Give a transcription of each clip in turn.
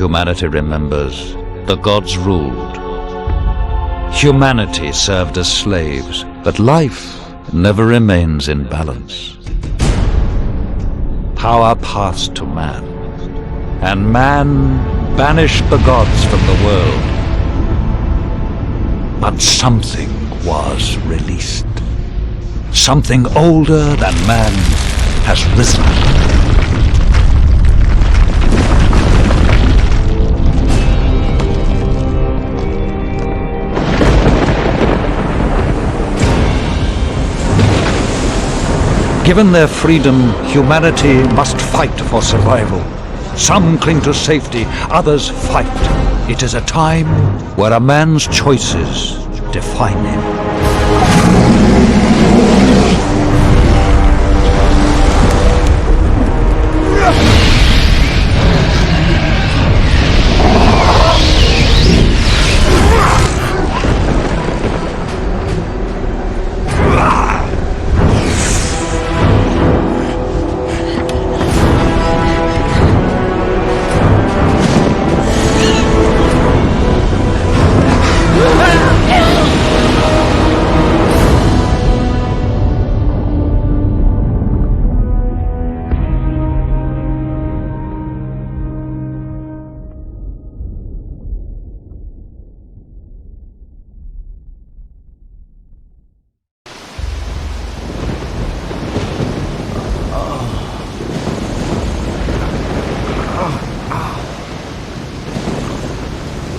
humanity remembers, the gods ruled. Humanity served as slaves, but life never remains in balance. Power passed to man, and man banished the gods from the world. But something was released. Something older than man has risen. Given their freedom, humanity must fight for survival. Some cling to safety, others fight. It is a time where a man's choices define him.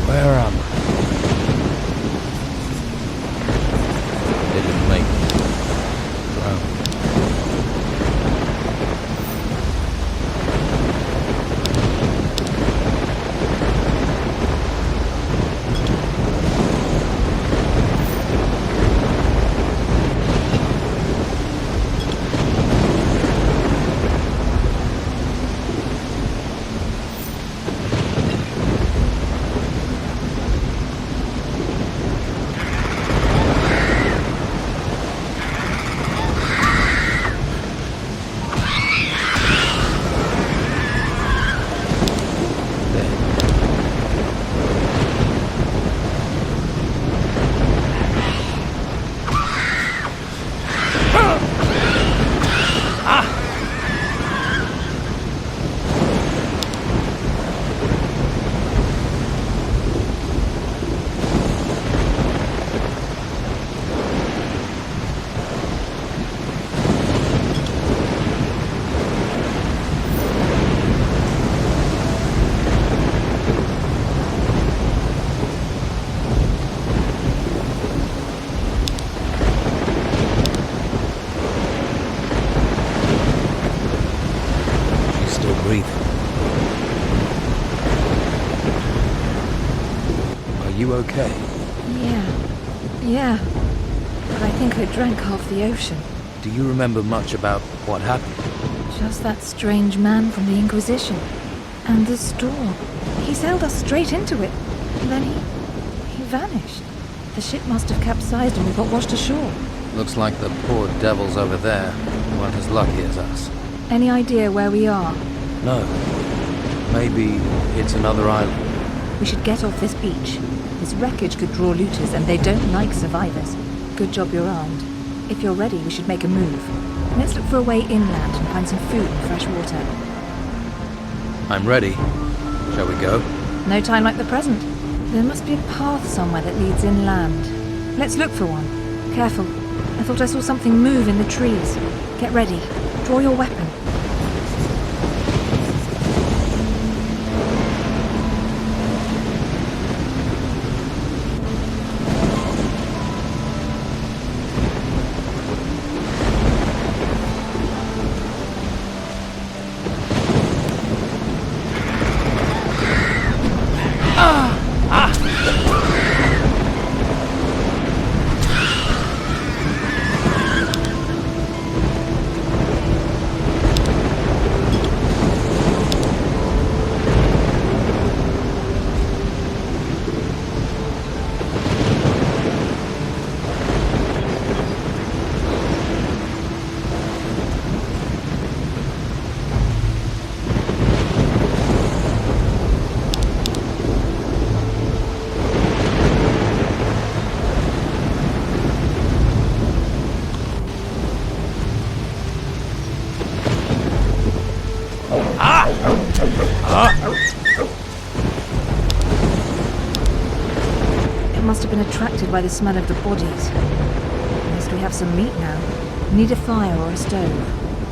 Where am I? Didn't make it. Drowned. Are you okay? Yeah. But I think I drank half the ocean. Do you remember much about what happened? Just that strange man from the Inquisition. And the store. He sailed us straight into it. And then he vanished. The ship must have capsized and we got washed ashore. Looks like the poor devils over there weren't as lucky as us. Any idea where we are? No. Maybe it's another island. We should get off this beach. This wreckage could draw looters and they don't like survivors. Good job you're armed. If you're ready, we should make a move. Let's look for a way inland and find some food and fresh water. I'm ready. Shall we go? No time like the present. There must be a path somewhere that leads inland. Let's look for one. Careful. I thought I saw something move in the trees. Get ready. Draw your weapon. must have been attracted by the smell of the bodies. At least we have some meat now. Need a fire or a stove.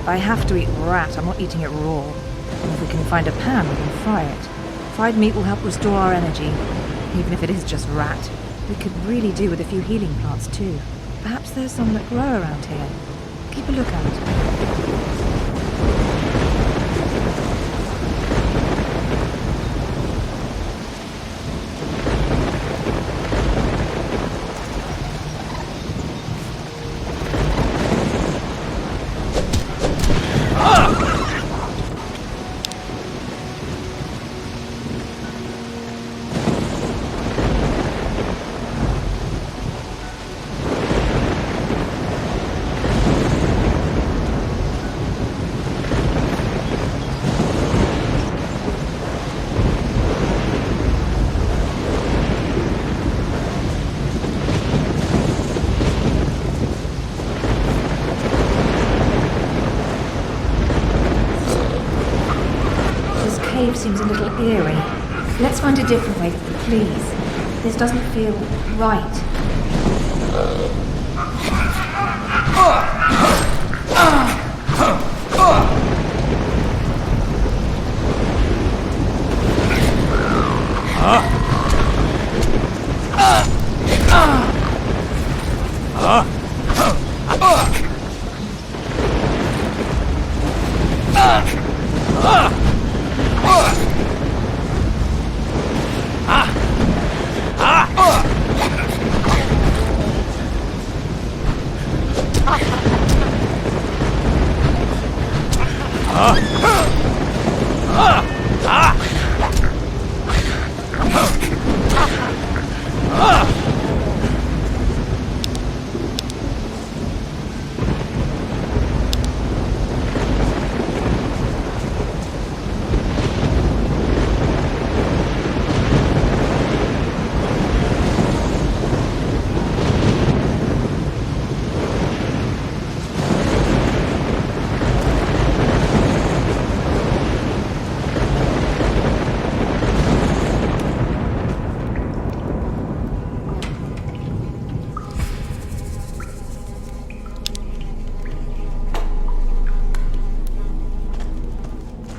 If I have to eat rat, I'm not eating it raw. And if we can find a pan, we can fry it. Fried meat will help restore our energy, even if it is just rat. We could really do with a few healing plants too. Perhaps there's some that grow around here. Keep a lookout. Seems a little eerie. Let's find a different way, please. This doesn't feel right.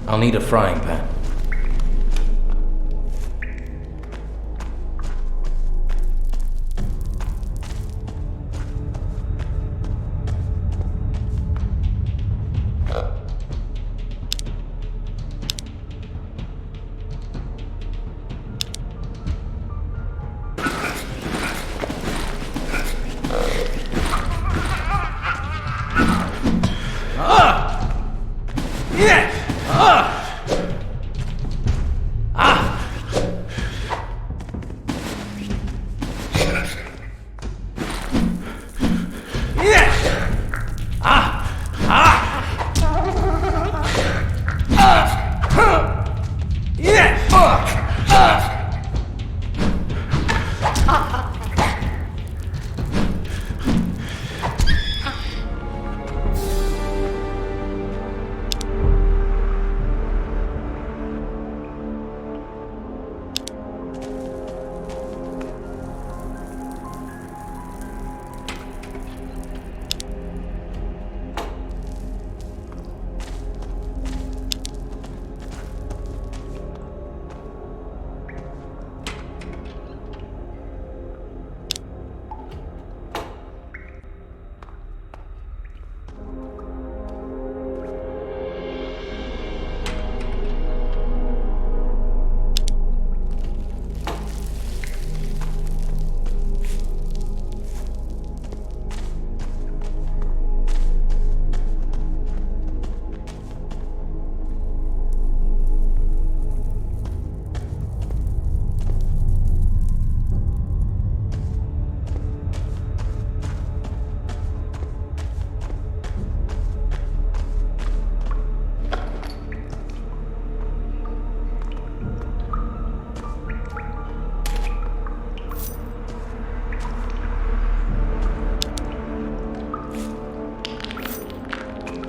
I'll need a frying pan.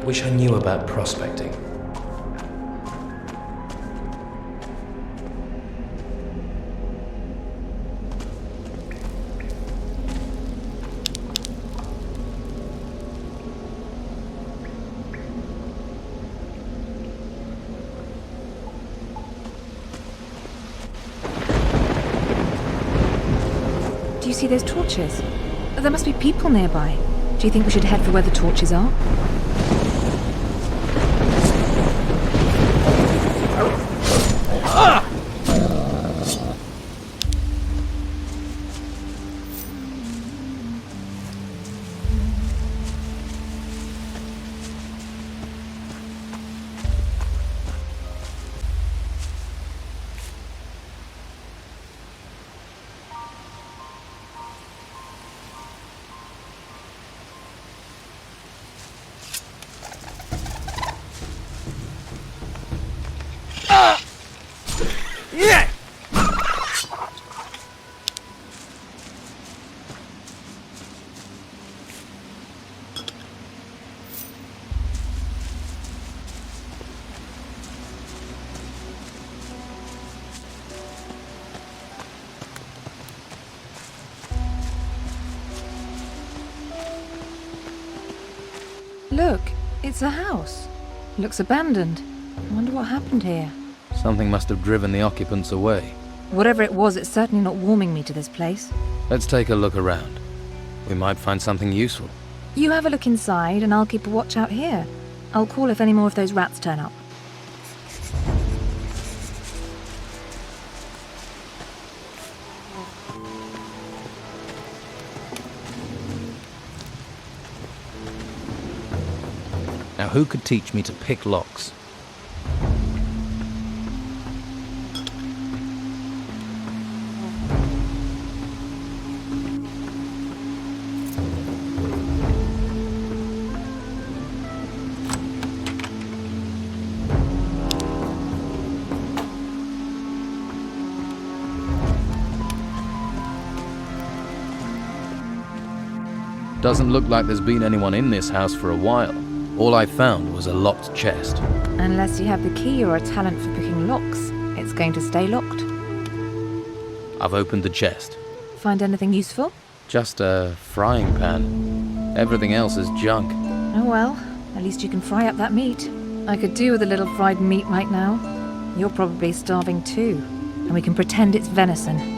Wish I knew about prospecting. Do you see those torches? There must be people nearby. Do you think we should head for where the torches are? Look, it's a house. Looks abandoned. I wonder what happened here. Something must have driven the occupants away. Whatever it was, it's certainly not warming me to this place. Let's take a look around. We might find something useful. You have a look inside, and I'll keep a watch out here. I'll call if any more of those rats turn up. Now, who could teach me to pick locks? Doesn't look like there's been anyone in this house for a while. All I found was a locked chest. Unless you have the key or a talent for picking locks, it's going to stay locked. I've opened the chest. Find anything useful? Just a frying pan. Everything else is junk. Oh well, at least you can fry up that meat. I could do with a little fried meat right now. You're probably starving too, and we can pretend it's venison.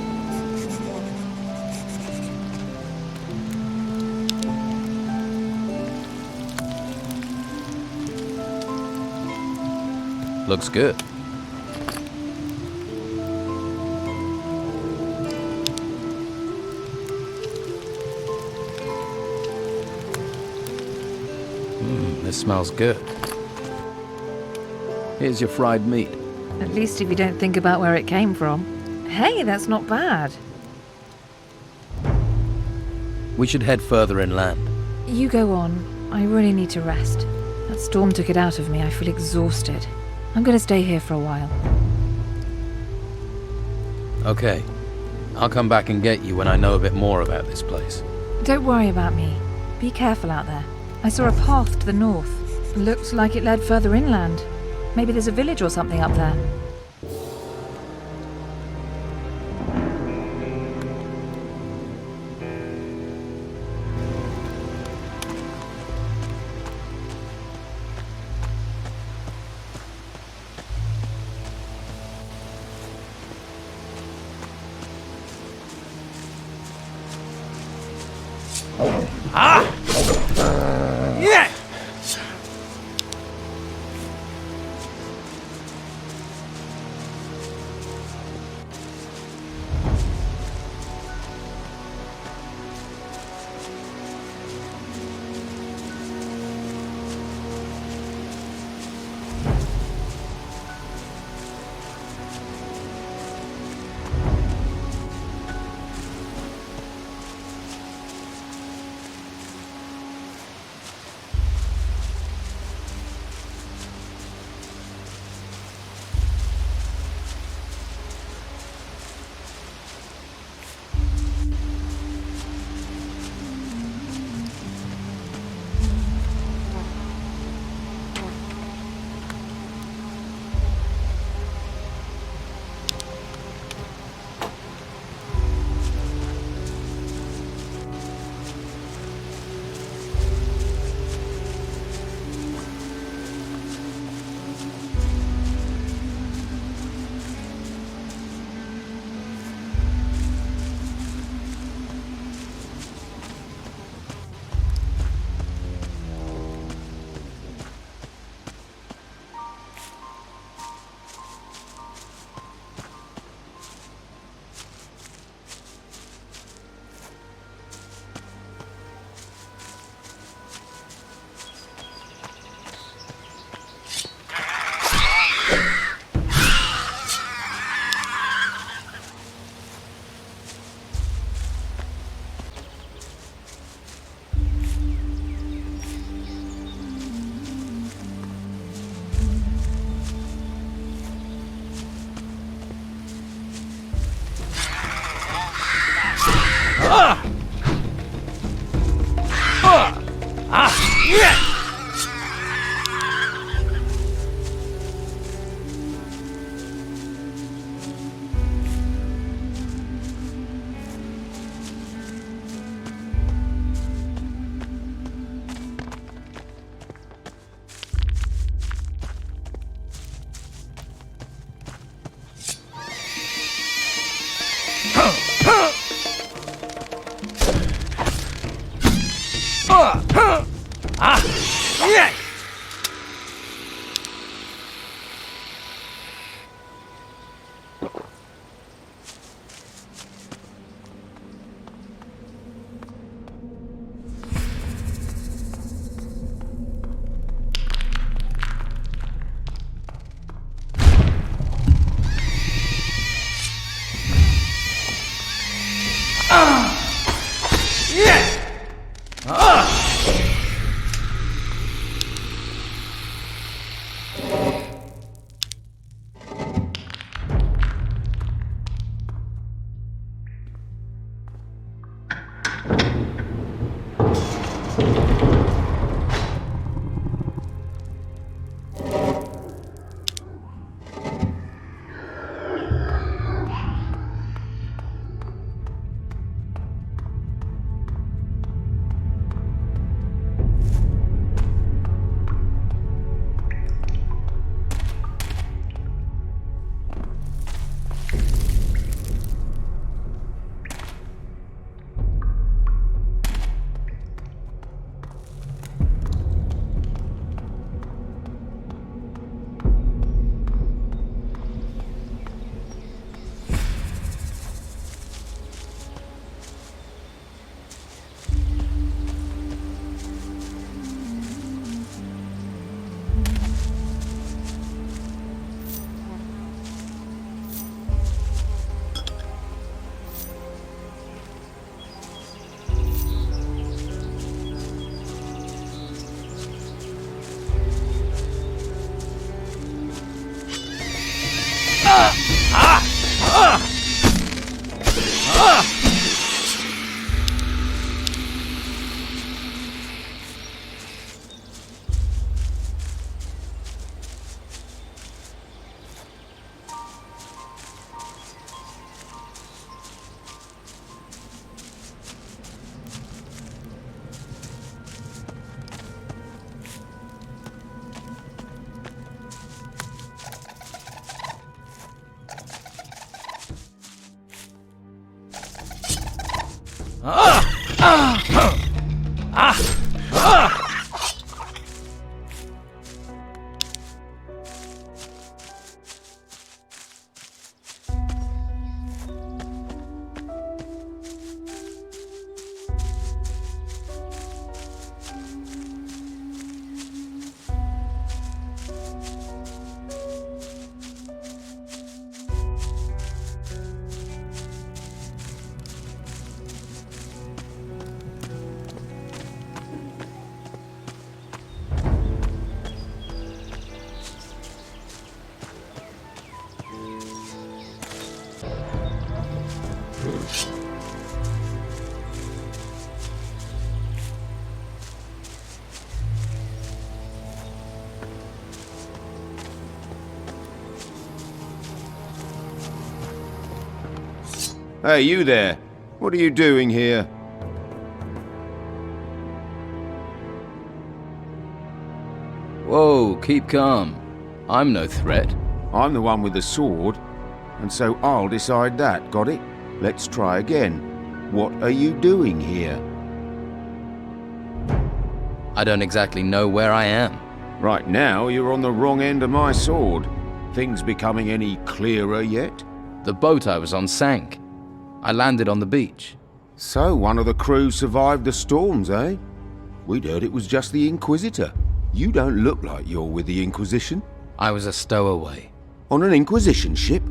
Looks good. This smells good. Here's your fried meat. At least if you don't think about where it came from. Hey, that's not bad. We should head further inland. You go on. I really need to rest. That storm took it out of me. I feel exhausted. I'm going to stay here for a while. Okay. I'll come back and get you when I know a bit more about this place. Don't worry about me. Be careful out there. I saw a path to the north. Looked like it led further inland. Maybe there's a village or something up there. Hey, you there. What are you doing here? Whoa, keep calm. I'm no threat. I'm the one with the sword, and so I'll decide that, got it? Let's try again. What are you doing here? I don't exactly know where I am. Right now, you're on the wrong end of my sword. Things becoming any clearer yet? The boat I was on sank. I landed on the beach. So, one of the crew survived the storms, eh? We'd heard it was just the Inquisitor. You don't look like you're with the Inquisition. I was a stowaway. On an Inquisition ship?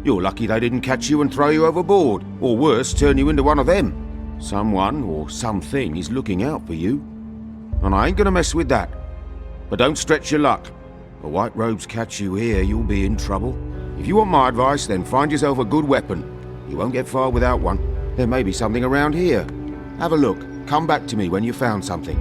You're lucky they didn't catch you and throw you overboard, or worse, turn you into one of them. Someone or something is looking out for you. And I ain't gonna mess with that. But don't stretch your luck. The White Robes catch you here, you'll be in trouble. If you want my advice, then find yourself a good weapon. You won't get far without one. There may be something around here. Have a look. Come back to me when you've found something.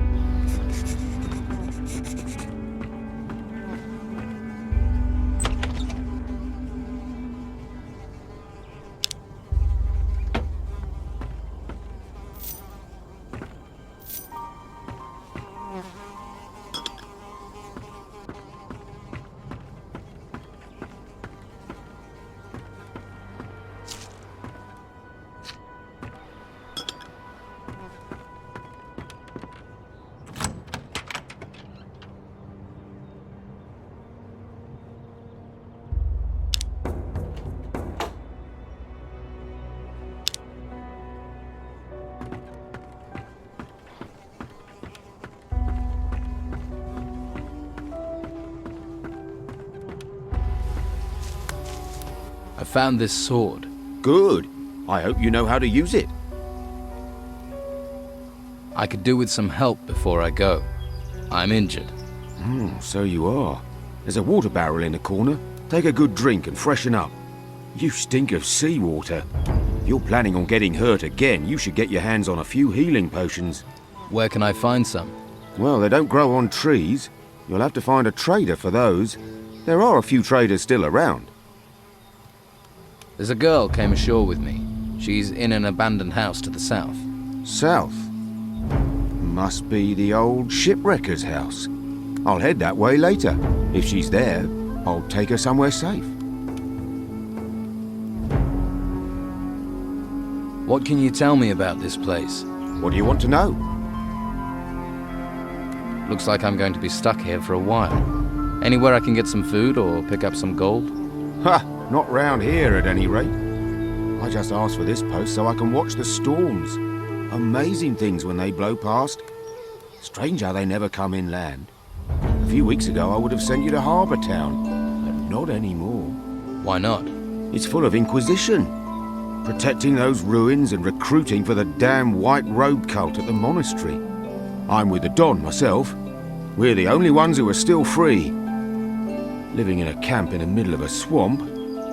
I found this sword. Good. I hope you know how to use it. I could do with some help before I go. I'm injured. So you are. There's a water barrel in the corner. Take a good drink and freshen up. You stink of seawater. If you're planning on getting hurt again, you should get your hands on a few healing potions. Where can I find some? Well, they don't grow on trees. You'll have to find a trader for those. There are a few traders still around. There's a girl came ashore with me. She's in an abandoned house to the south. South? Must be the old shipwrecker's house. I'll head that way later. If she's there, I'll take her somewhere safe. What can you tell me about this place? What do you want to know? Looks like I'm going to be stuck here for a while. Anywhere I can get some food or pick up some gold? Ha! Not round here, at any rate. I just asked for this post so I can watch the storms. Amazing things when they blow past. Strange how they never come inland. A few weeks ago I would have sent you to Harbour Town, but not anymore. Why not? It's full of Inquisition. Protecting those ruins and recruiting for the damn White Robe cult at the monastery. I'm with the Don myself. We're the only ones who are still free. Living in a camp in the middle of a swamp.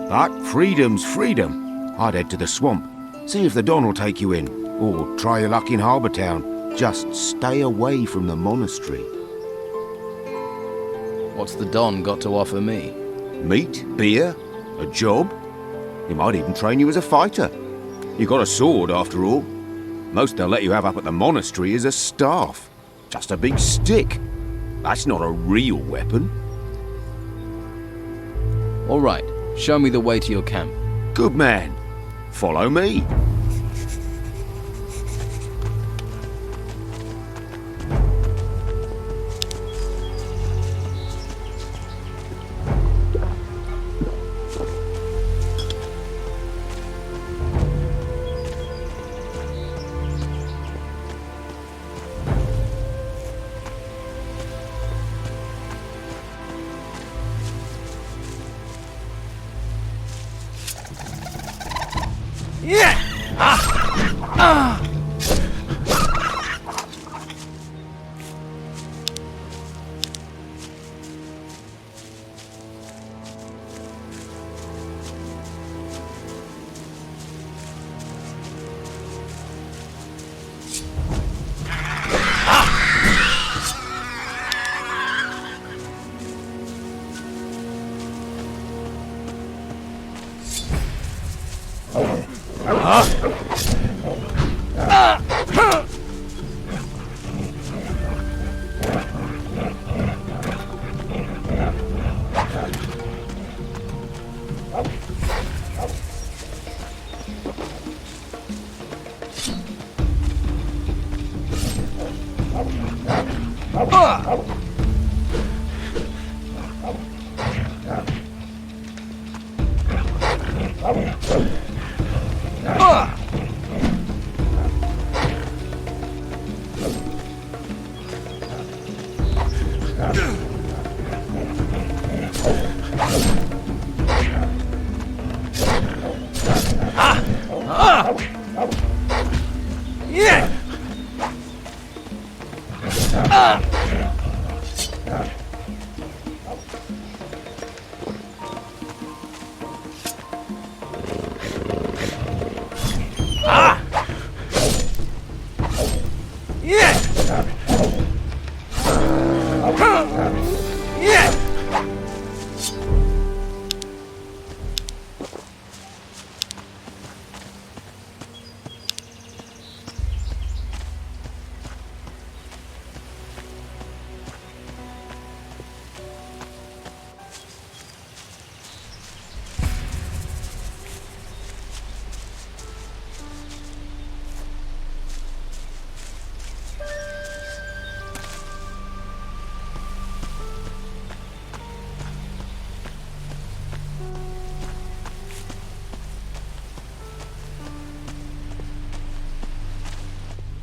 But freedom's freedom. I'd head to the swamp. See if the Don will take you in. Or try your luck in Harbour Town. Just stay away from the monastery. What's the Don got to offer me? Meat, beer, a job. He might even train you as a fighter. You got a sword, after all. Most they'll let you have up at the monastery is a staff. Just a big stick. That's not a real weapon. All right, show me the way to your camp. Good man. Follow me.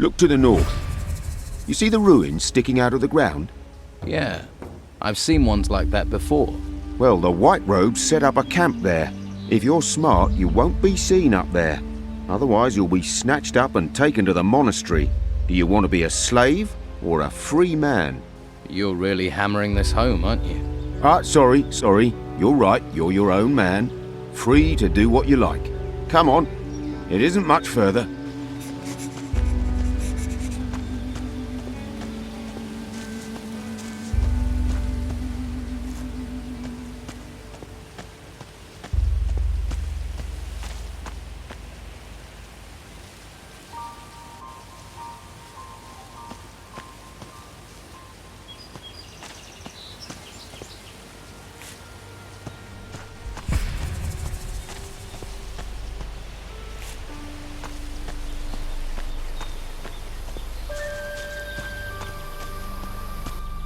Look to the north. You see the ruins sticking out of the ground? Yeah, I've seen ones like that before. Well, the White Robes set up a camp there. If you're smart, you won't be seen up there. Otherwise, you'll be snatched up and taken to the monastery. Do you want to be a slave or a free man? You're really hammering this home, aren't you? Sorry. You're right, you're your own man. Free to do what you like. Come on, it isn't much further.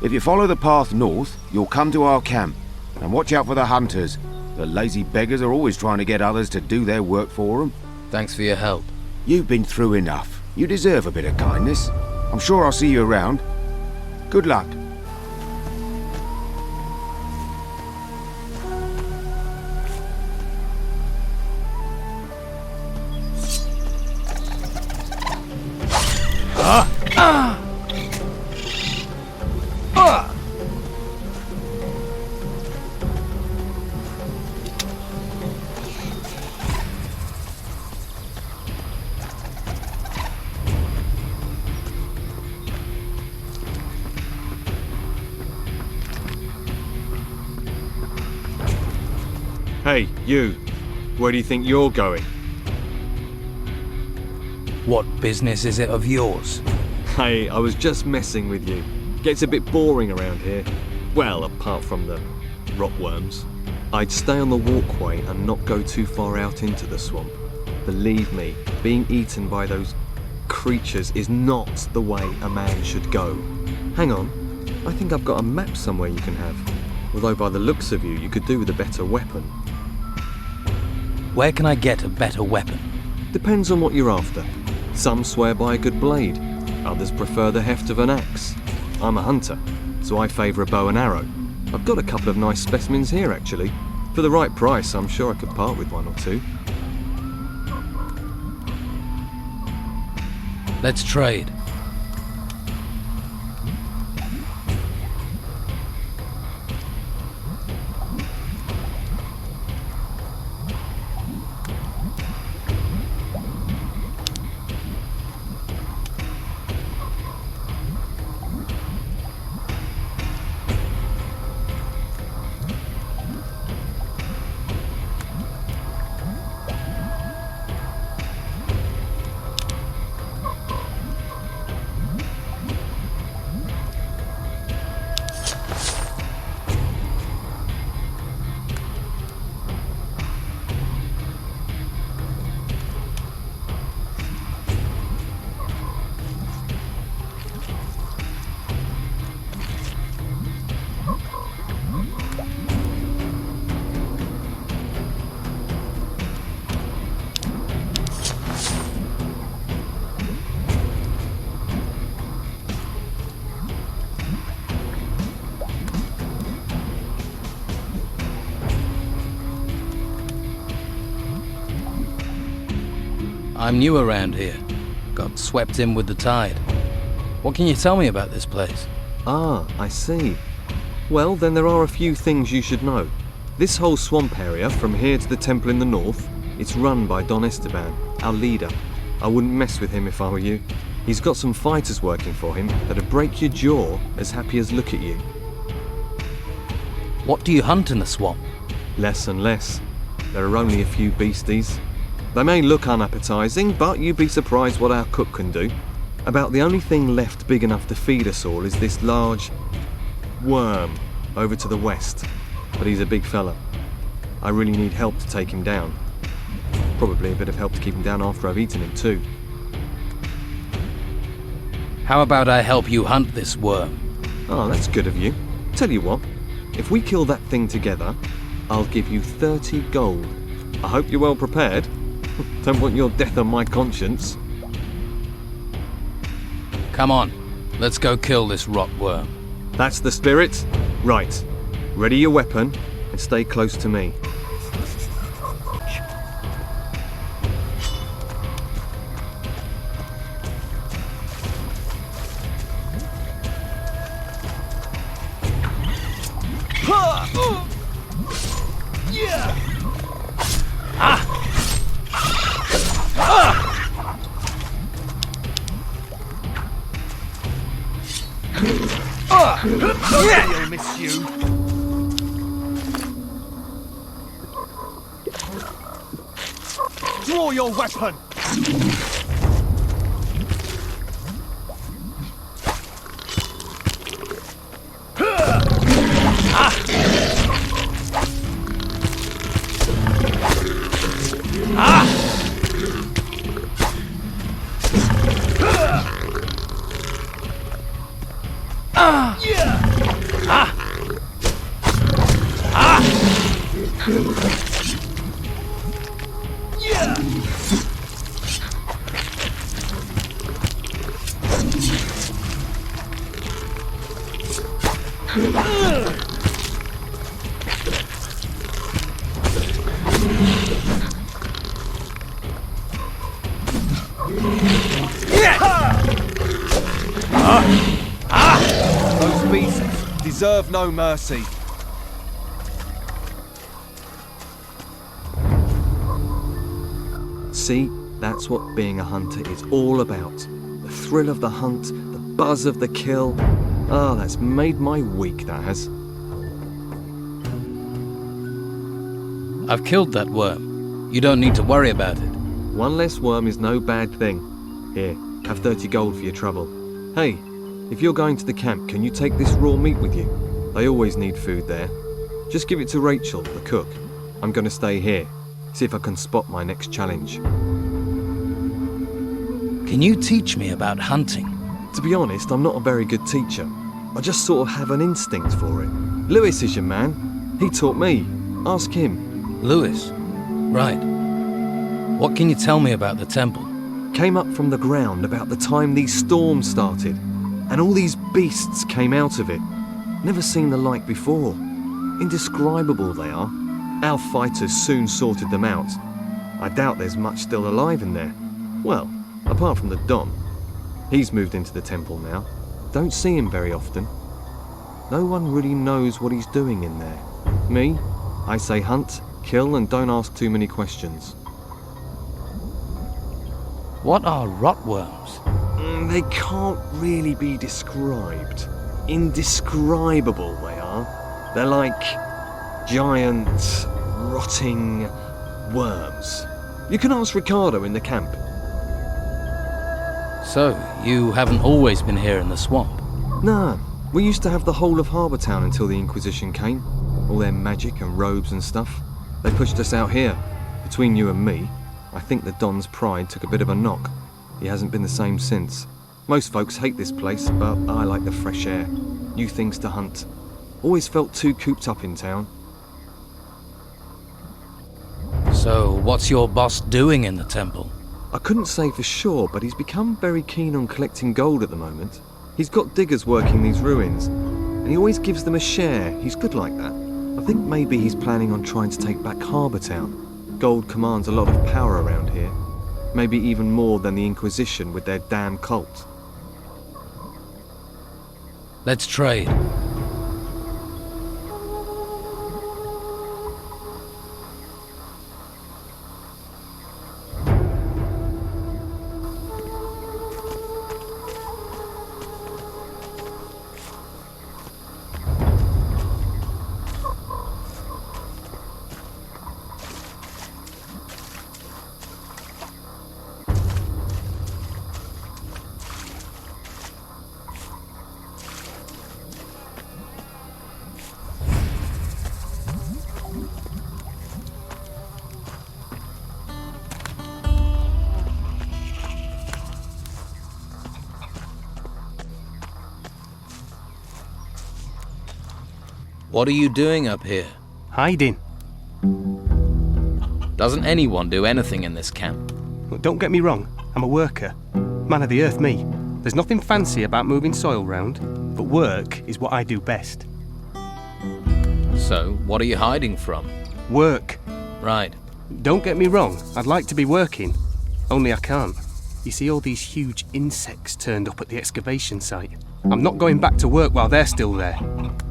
If you follow the path north, you'll come to our camp. And watch out for the hunters. The lazy beggars are always trying to get others to do their work for them. Thanks for your help. You've been through enough. You deserve a bit of kindness. I'm sure I'll see you around. Good luck. Hey, you. Where do you think you're going? What business is it of yours? Hey, I was just messing with you. Gets a bit boring around here. Well, apart from the rotworms. I'd stay on the walkway and not go too far out into the swamp. Believe me, being eaten by those creatures is not the way a man should go. Hang on, I think I've got a map somewhere you can have. Although by the looks of you, you could do with a better weapon. Where can I get a better weapon? Depends on what you're after. Some swear by a good blade, others prefer the heft of an axe. I'm a hunter, so I favour a bow and arrow. I've got a couple of nice specimens here actually. For the right price, I'm sure I could part with one or two. Let's trade. I'm new around here. Got swept in with the tide. What can you tell me about this place? Ah, I see. Well, then there are a few things you should know. This whole swamp area, from here to the temple in the north, it's run by Don Esteban, our leader. I wouldn't mess with him if I were you. He's got some fighters working for him that'd break your jaw as happy as look at you. What do you hunt in the swamp? Less and less. There are only a few beasties. They may look unappetizing, but you'd be surprised what our cook can do. About the only thing left big enough to feed us all is this large worm over to the west. But he's a big fella. I really need help to take him down. Probably a bit of help to keep him down after I've eaten him too. How about I help you hunt this worm? Oh, that's good of you. Tell you what, if we kill that thing together, I'll give you 30 gold. I hope you're well prepared. Don't want your death on my conscience. Come on, let's go kill this rot worm. That's the spirit. Right. Ready your weapon and stay close to me. He'll miss you. Draw your weapon. Those beasts deserve no mercy. See, that's what being a hunter is all about. The thrill of the hunt, the buzz of the kill. Ah, that's made my week, that has. I've killed that worm. You don't need to worry about it. One less worm is no bad thing. Here, have 30 gold for your trouble. Hey, if you're going to the camp, can you take this raw meat with you? They always need food there. Just give it to Rachel, the cook. I'm going to stay here. See if I can spot my next challenge. Can you teach me about hunting? To be honest, I'm not a very good teacher. I just sort of have an instinct for it. Lewis is your man. He taught me. Ask him. Lewis? Right. What can you tell me about the temple? Came up from the ground about the time these storms started, and all these beasts came out of it. Never seen the like before. Indescribable they are. Our fighters soon sorted them out. I doubt there's much still alive in there. Well, apart from the Don. He's moved into the temple now. Don't see him very often. No one really knows what he's doing in there. Me? I say hunt, kill, and don't ask too many questions. What are rotworms? They can't really be described. Indescribable they are. They're like giant, rotting worms. You can ask Ricardo in the camp. So, you haven't always been here in the swamp? Nah, we used to have the whole of Harbour Town until the Inquisition came. All their magic and robes and stuff. They pushed us out here. Between you and me, I think the Don's pride took a bit of a knock. He hasn't been the same since. Most folks hate this place, but I like the fresh air. New things to hunt. Always felt too cooped up in town. So, what's your boss doing in the temple? I couldn't say for sure, but he's become very keen on collecting gold at the moment. He's got diggers working these ruins, and he always gives them a share. He's good like that. I think maybe he's planning on trying to take back Harbour Town. Gold commands a lot of power around here. Maybe even more than the Inquisition with their damn cult. Let's trade. What are you doing up here? Hiding. Doesn't anyone do anything in this camp? Look, don't get me wrong, I'm a worker. Man of the earth, me. There's nothing fancy about moving soil round, but work is what I do best. So, what are you hiding from? Work. Right. Don't get me wrong, I'd like to be working, only I can't. You see all these huge insects turned up at the excavation site. I'm not going back to work while they're still there.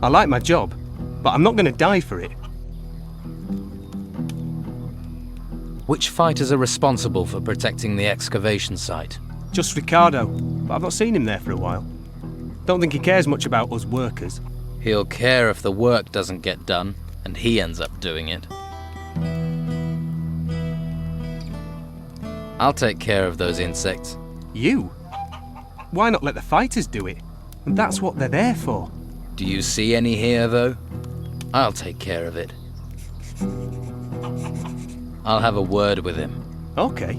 I like my job, but I'm not going to die for it. Which fighters are responsible for protecting the excavation site? Just Ricardo, but I've not seen him there for a while. Don't think he cares much about us workers. He'll care if the work doesn't get done, and he ends up doing it. I'll take care of those insects. You? Why not let the fighters do it? And that's what they're there for. Do you see any here, though? I'll take care of it. I'll have a word with him. Okay.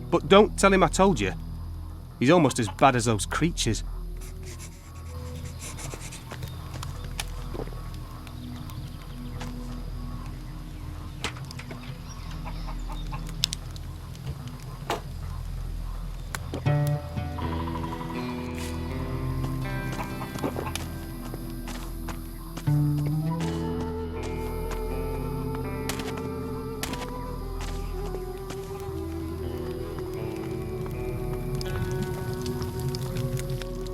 But don't tell him I told you. He's almost as bad as those creatures.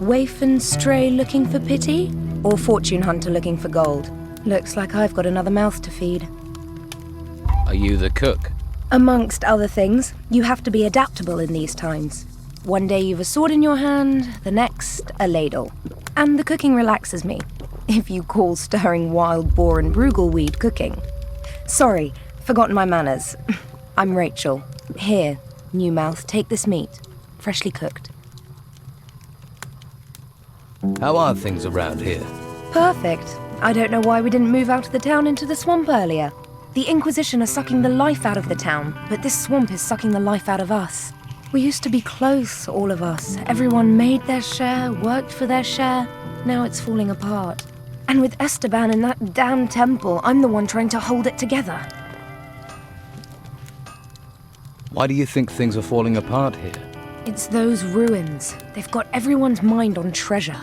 Waif and stray looking for pity? Or fortune hunter looking for gold? Looks like I've got another mouth to feed. Are you the cook? Amongst other things, you have to be adaptable in these times. One day you've a sword in your hand, the next, a ladle. And the cooking relaxes me, if you call stirring wild boar and brugelweed cooking. Sorry, forgotten my manners. I'm Rachel. Here, new mouth, take this meat, freshly cooked. How are things around here? Perfect. I don't know why we didn't move out of the town into the swamp earlier. The Inquisition are sucking the life out of the town, but this swamp is sucking the life out of us. We used to be close, all of us. Everyone made their share, worked for their share. Now it's falling apart. And with Esteban in that damn temple, I'm the one trying to hold it together. Why do you think things are falling apart here? It's those ruins. They've got everyone's mind on treasure.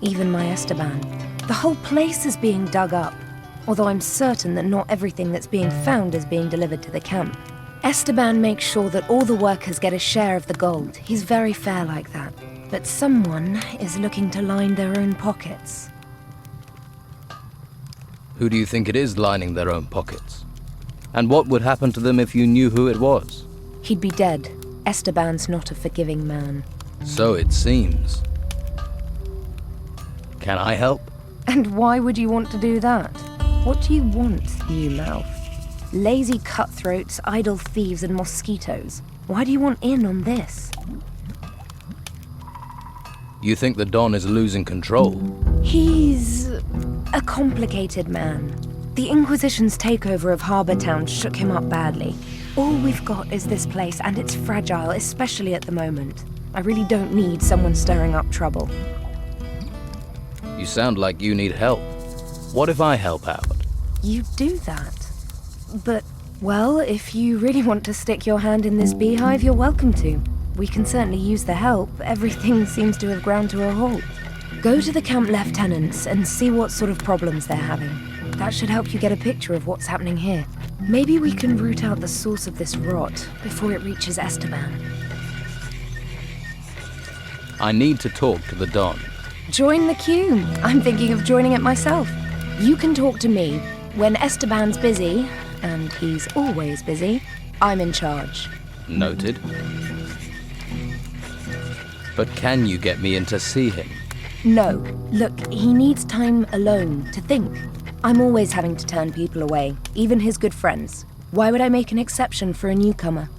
Even my Esteban. The whole place is being dug up. Although I'm certain that not everything that's being found is being delivered to the camp. Esteban makes sure that all the workers get a share of the gold. He's very fair like that. But someone is looking to line their own pockets. Who do you think it is lining their own pockets? And what would happen to them if you knew who it was? He'd be dead. Esteban's not a forgiving man. So it seems. Can I help? And why would you want to do that? What do you want, you mouth? Lazy cutthroats, idle thieves, and mosquitoes. Why do you want in on this? You think the Don is losing control? He's a complicated man. The Inquisition's takeover of Harbour Town shook him up badly. All we've got is this place, and it's fragile, especially at the moment. I really don't need someone stirring up trouble. You sound like you need help. What if I help out? You do that. But, well, if you really want to stick your hand in this beehive, you're welcome to. We can certainly use the help. Everything seems to have ground to a halt. Go to the camp lieutenants and see what sort of problems they're having. That should help you get a picture of what's happening here. Maybe we can root out the source of this rot before it reaches Esteban. I need to talk to the Don. Join the queue. I'm thinking of joining it myself. You can talk to me. When Esteban's busy, and he's always busy, I'm in charge. Noted. But can you get me in to see him? No. Look, he needs time alone to think. I'm always having to turn people away, even his good friends. Why would I make an exception for a newcomer?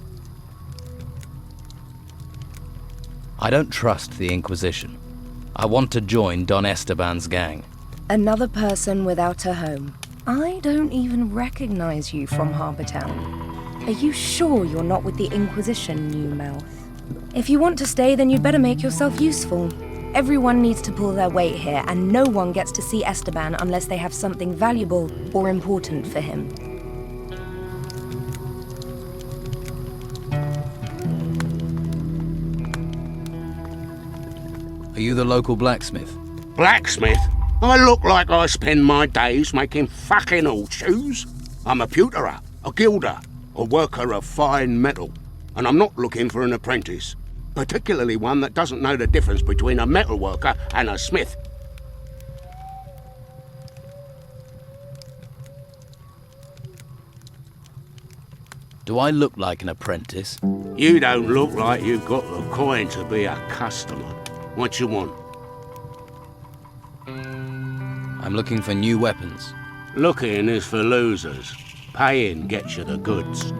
I don't trust the Inquisition. I want to join Don Esteban's gang. Another person without a home. I don't even recognize you from Harbour Town. Are you sure you're not with the Inquisition, new mouth? If you want to stay, then you'd better make yourself useful. Everyone needs to pull their weight here, and no one gets to see Esteban unless they have something valuable or important for him. Are you the local blacksmith? Blacksmith? I look like I spend my days making fucking horseshoes. I'm a pewterer, a gilder, a worker of fine metal, and I'm not looking for an apprentice, particularly one that doesn't know the difference between a metal worker and a smith. Do I look like an apprentice? You don't look like you've got the coin to be a customer. What you want? I'm looking for new weapons. Looking is for losers. Paying gets you the goods.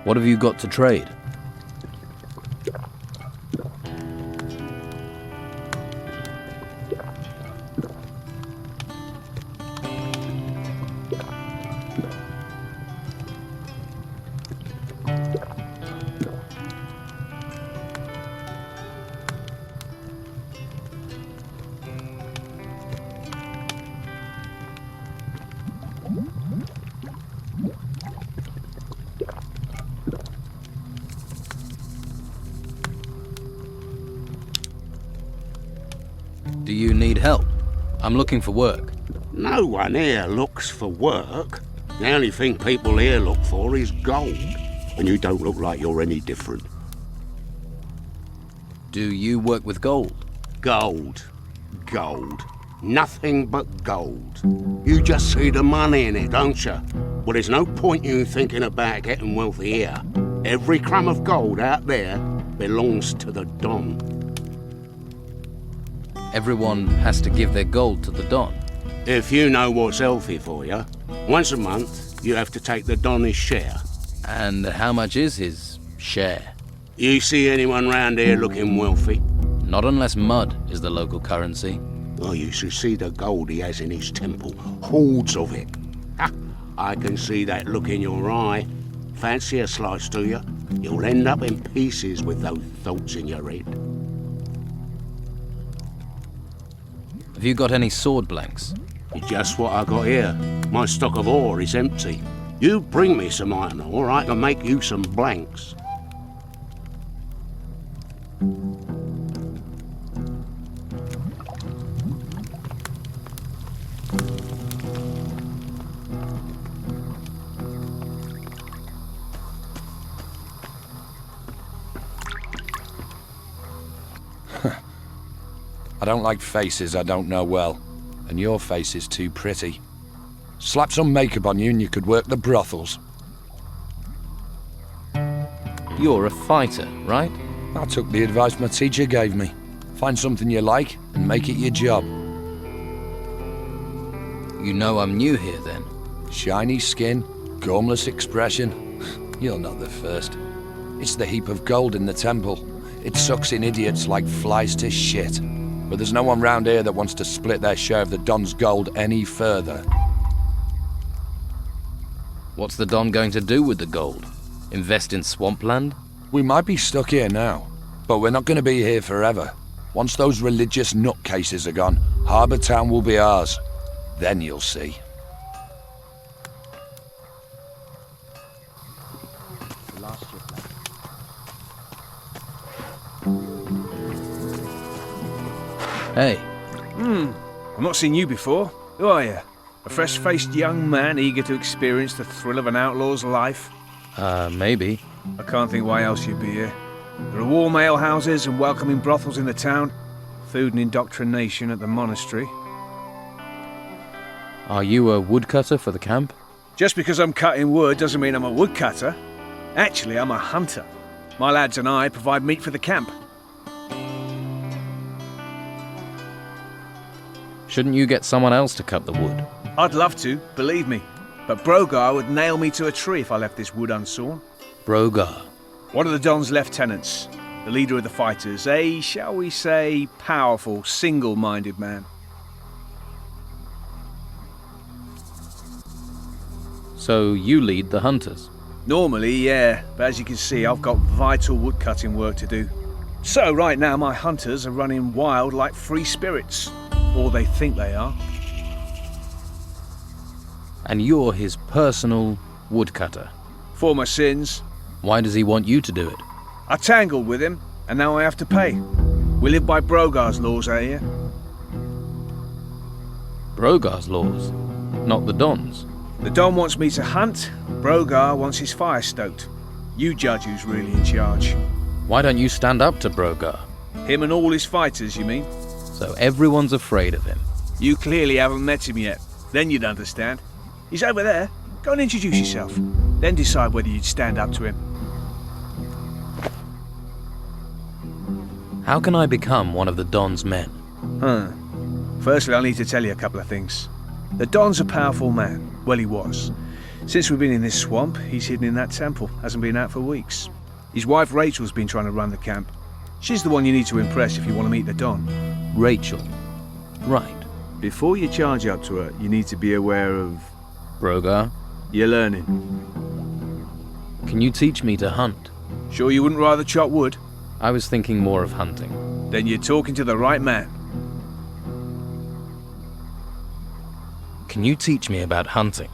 What have you got to trade? Do you need help? I'm looking for work. No one here looks for work. The only thing people here look for is gold. And you don't look like you're any different. Do you work with gold? Gold. Gold. Nothing but gold. You just see the money in it, don't you? Well, there's no point you thinking about getting wealthy here. Every crumb of gold out there belongs to the Don. Everyone has to give their gold to the Don. If you know what's healthy for you, once a month you have to take the Don his share. And how much is his share? You see anyone round here looking wealthy? Not unless mud is the local currency. Oh, you should see the gold he has in his temple. Hordes of it. Ha! I can see that look in your eye. Fancy a slice, do you? You'll end up in pieces with those thoughts in your head. Have you got any sword blanks? Just what I got here. My stock of ore is empty. You bring me some iron ore, I can make you some blanks. I don't like faces I don't know well, and your face is too pretty. Slap some makeup on you and you could work the brothels. You're a fighter, right? I took the advice my teacher gave me. Find something you like and make it your job. You know I'm new here then. Shiny skin, gormless expression. You're not the first. It's the heap of gold in the temple. It sucks in idiots like flies to shit. But there's no one round here that wants to split their share of the Don's gold any further. What's the Don going to do with the gold? Invest in swampland? We might be stuck here now, but we're not going to be here forever. Once those religious nutcases are gone, Harbour Town will be ours. Then you'll see. Hey. I've not seen you before. Who are you? A fresh-faced young man eager to experience the thrill of an outlaw's life? Maybe. I can't think why else you'd be here. There are warm alehouses and welcoming brothels in the town. Food and indoctrination at the monastery. Are you a woodcutter for the camp? Just because I'm cutting wood doesn't mean I'm a woodcutter. Actually, I'm a hunter. My lads and I provide meat for the camp. Shouldn't you get someone else to cut the wood? I'd love to, believe me. But Brogar would nail me to a tree if I left this wood unsawn. Brogar. One of the Don's lieutenants, the leader of the fighters, a, shall we say, powerful, single-minded man. So you lead the hunters? Normally, yeah, but as you can see, I've got vital woodcutting work to do. So right now, my hunters are running wild like free spirits. Or they think they are. And you're his personal woodcutter? For my sins. Why does he want you to do it? I tangled with him, and now I have to pay. We live by Brogar's laws out here. Brogar's laws? Not the Don's? The Don wants me to hunt, Brogar wants his fire stoked. You judge who's really in charge. Why don't you stand up to Brogar? Him and all his fighters, you mean? So everyone's afraid of him. You clearly haven't met him yet. Then you'd understand. He's over there. Go and introduce yourself. Then decide whether you'd stand up to him. How can I become one of the Don's men? Firstly, I'll need to tell you a couple of things. The Don's a powerful man. Well, he was. Since we've been in this swamp, he's hidden in that temple. Hasn't been out for weeks. His wife Rachel's been trying to run the camp. She's the one you need to impress if you want to meet the Don. Rachel. Right. Before you charge up to her, you need to be aware of... Brogar? You're learning. Can you teach me to hunt? Sure you wouldn't rather chop wood? I was thinking more of hunting. Then you're talking to the right man. Can you teach me about hunting?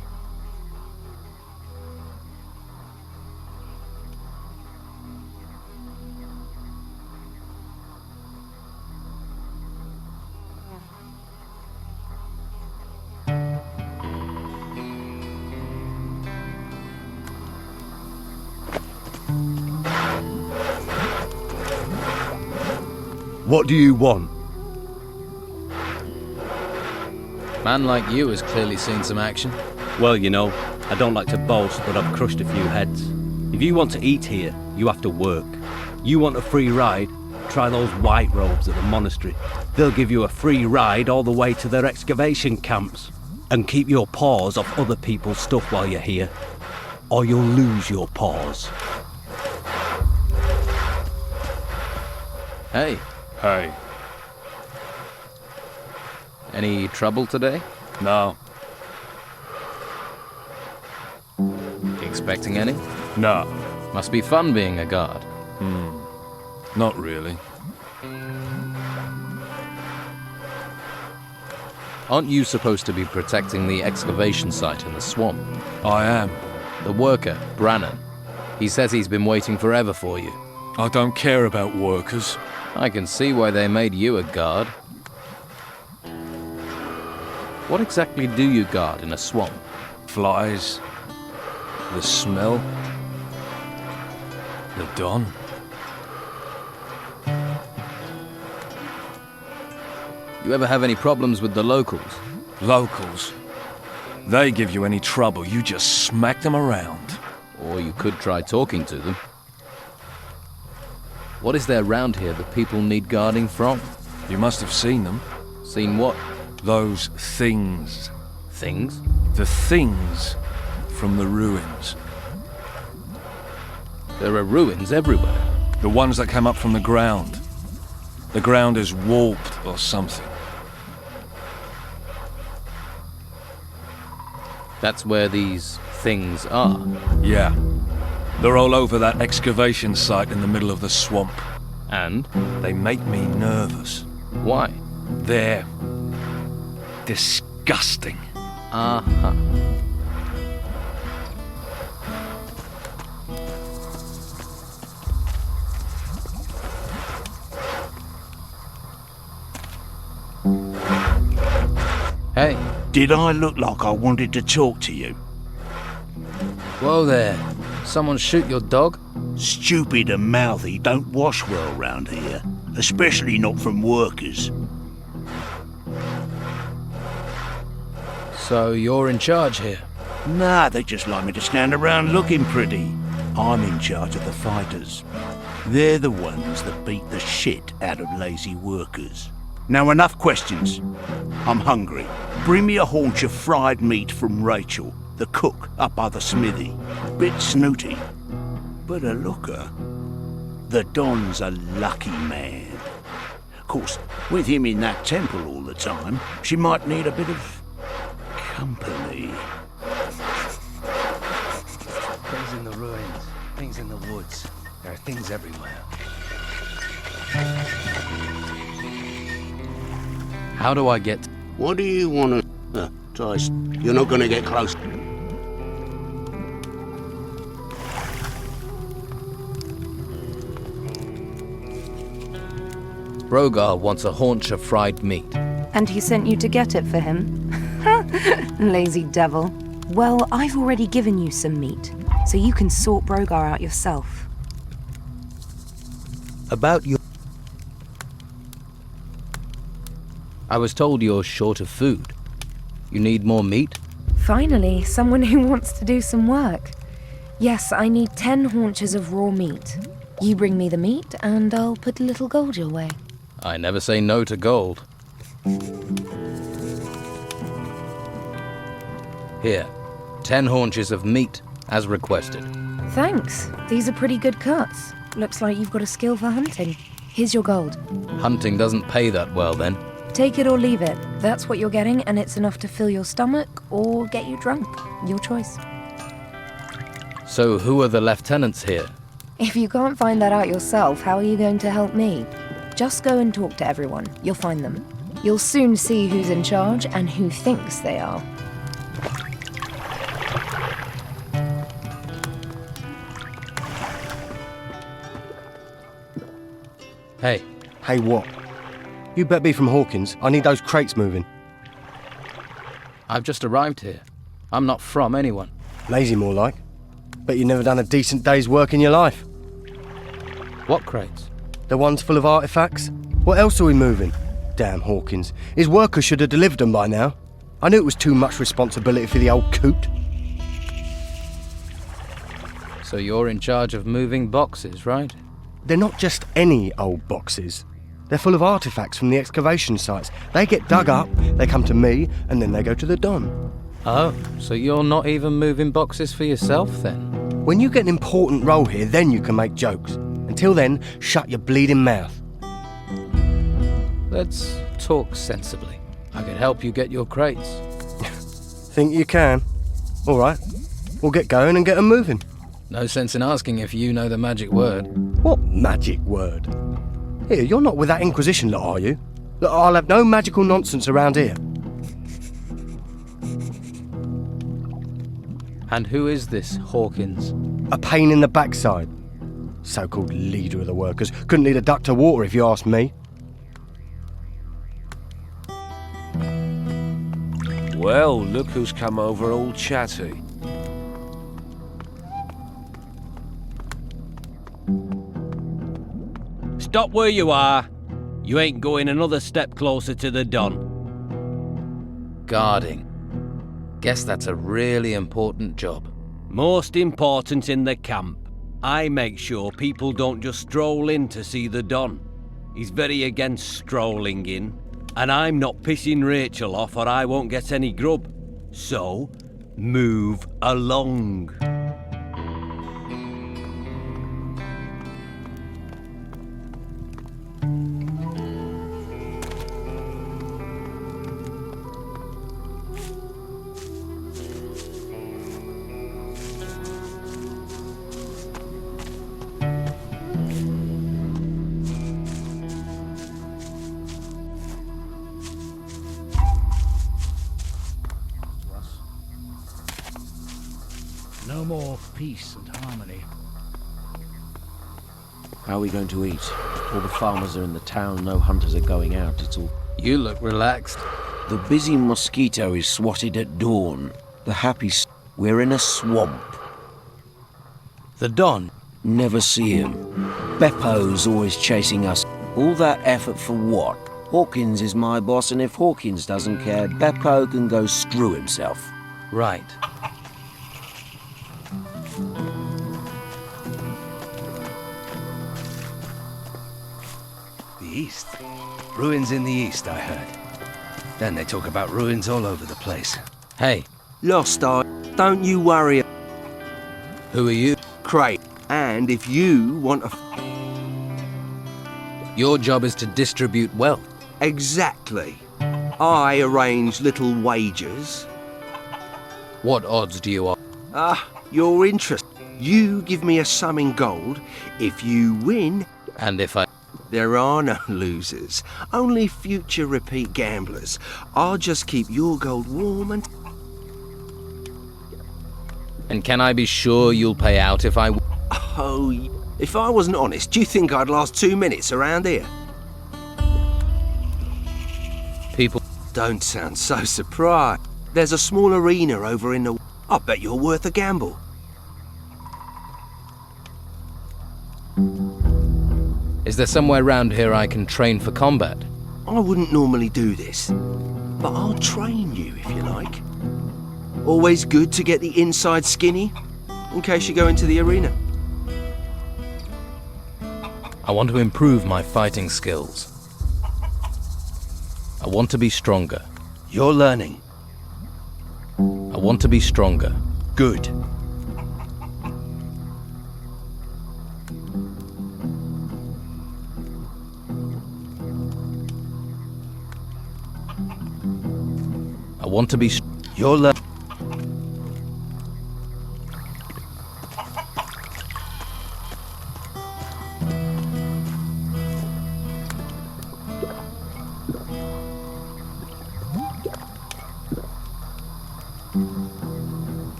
What do you want? Man like you has clearly seen some action. Well, you know, I don't like to boast, but I've crushed a few heads. If you want to eat here, you have to work. You want a free ride? Try those white robes at the monastery. They'll give you a free ride all the way to their excavation camps. And keep your paws off other people's stuff while you're here, or you'll lose your paws. Hey. Hey. Any trouble today? No. Expecting any? No. Must be fun being a guard. Not really. Aren't you supposed to be protecting the excavation site in the swamp? I am. The worker, Brannan. He says he's been waiting forever for you. I don't care about workers. I can see why they made you a guard. What exactly do you guard in a swamp? Flies. The smell. The Don. You ever have any problems with the locals? Locals? They give you any trouble, you just smack them around. Or you could try talking to them. What is there round here that people need guarding from? You must have seen them. Seen what? Those things. Things? The things from the ruins. There are ruins everywhere. The ones that come up from the ground. The ground is warped or something. That's where these things are. Yeah. They're all over that excavation site in the middle of the swamp. And? They make me nervous. Why? They're disgusting. Uh-huh. Hey. Did I look like I wanted to talk to you? Whoa there. Someone shoot your dog? Stupid and mouthy don't wash well round here, especially not from workers. So you're in charge here? Nah, they just like me to stand around looking pretty. I'm in charge of the fighters. They're the ones that beat the shit out of lazy workers. Now enough questions. I'm hungry. Bring me a haunch of fried meat from Rachel, the cook up by the smithy. Bit snooty, but a looker. The Don's a lucky man. Of course, with him in that temple all the time, she might need a bit of company. Things in the ruins, things in the woods. There are things everywhere. How do I get... What do you want to... Tice, you're not going to get close. Brogar wants a haunch of fried meat. And he sent you to get it for him? Lazy devil. Well, I've already given you some meat, so you can sort Brogar out yourself. About your... I was told you're short of food. You need more meat? Finally, someone who wants to do some work. Yes, I need 10 haunches of raw meat. You bring me the meat, and I'll put a little gold your way. I never say no to gold. Here, 10 haunches of meat, as requested. Thanks. These are pretty good cuts. Looks like you've got a skill for hunting. Here's your gold. Hunting doesn't pay that well, then. Take it or leave it. That's what you're getting, and it's enough to fill your stomach or get you drunk. Your choice. So who are the lieutenants here? If you can't find that out yourself, how are you going to help me? Just go and talk to everyone. You'll find them. You'll soon see who's in charge and who thinks they are. Hey. Hey, what? You better be from Hawkins. I need those crates moving. I've just arrived here. I'm not from anyone. Lazy, more like. Bet you never done a decent day's work in your life. What crates? The ones full of artifacts. What else are we moving? Damn Hawkins. His workers should have delivered them by now. I knew it was too much responsibility for the old coot. So you're in charge of moving boxes, right? They're not just any old boxes. They're full of artifacts from the excavation sites. They get dug up, they come to me, and then they go to the Don. Oh, so you're not even moving boxes for yourself, then? When you get an important role here, then you can make jokes. Until then, shut your bleeding mouth. Let's talk sensibly. I can help you get your crates. Think you can? All right, we'll get going and get them moving. No sense in asking if you know the magic word. What magic word? Here, you're not with that Inquisition lot, are you? Look, I'll have no magical nonsense around here. And who is this Hawkins? A pain in the backside. So-called leader of the workers. Couldn't lead a duck to water if you ask me. Well, look who's come over all chatty. Stop where you are. You ain't going another step closer to the Don. Guarding. Guess that's a really important job. Most important in the camp. I make sure people don't just stroll in to see the Don. He's very against strolling in. And I'm not pissing Rachel off or I won't get any grub. So, move along. No more peace and harmony. How are we going to eat? All the farmers are in the town, no hunters are going out, it's all... You look relaxed. The busy mosquito is swatted at dawn. The happy we're in a swamp. The Don? Never see him. Beppo's always chasing us. All that effort for what? Hawkins is my boss, and if Hawkins doesn't care, Beppo can go screw himself. Right. East. Ruins in the east, I heard. Then they talk about ruins all over the place. Hey. Lost Eye, don't you worry. Who are you? Craig. And if you want a... Your job is to distribute wealth. Exactly. I arrange little wagers. What odds do you offer? Your interest. You give me a sum in gold. If you win... And if I... There are no losers, only future repeat gamblers. I'll just keep your gold warm and... And can I be sure you'll pay out if I... Oh, if I wasn't honest, do you think I'd last 2 minutes around here? People... Don't sound so surprised. There's a small arena over in the... I bet you're worth a gamble. Is there somewhere round here I can train for combat? I wouldn't normally do this, but I'll train you if you like. Always good to get the inside skinny, in case you go into the arena. I want to improve my fighting skills. I want to be stronger. You're learning. I want to be stronger. Good. I want to be... You're learning.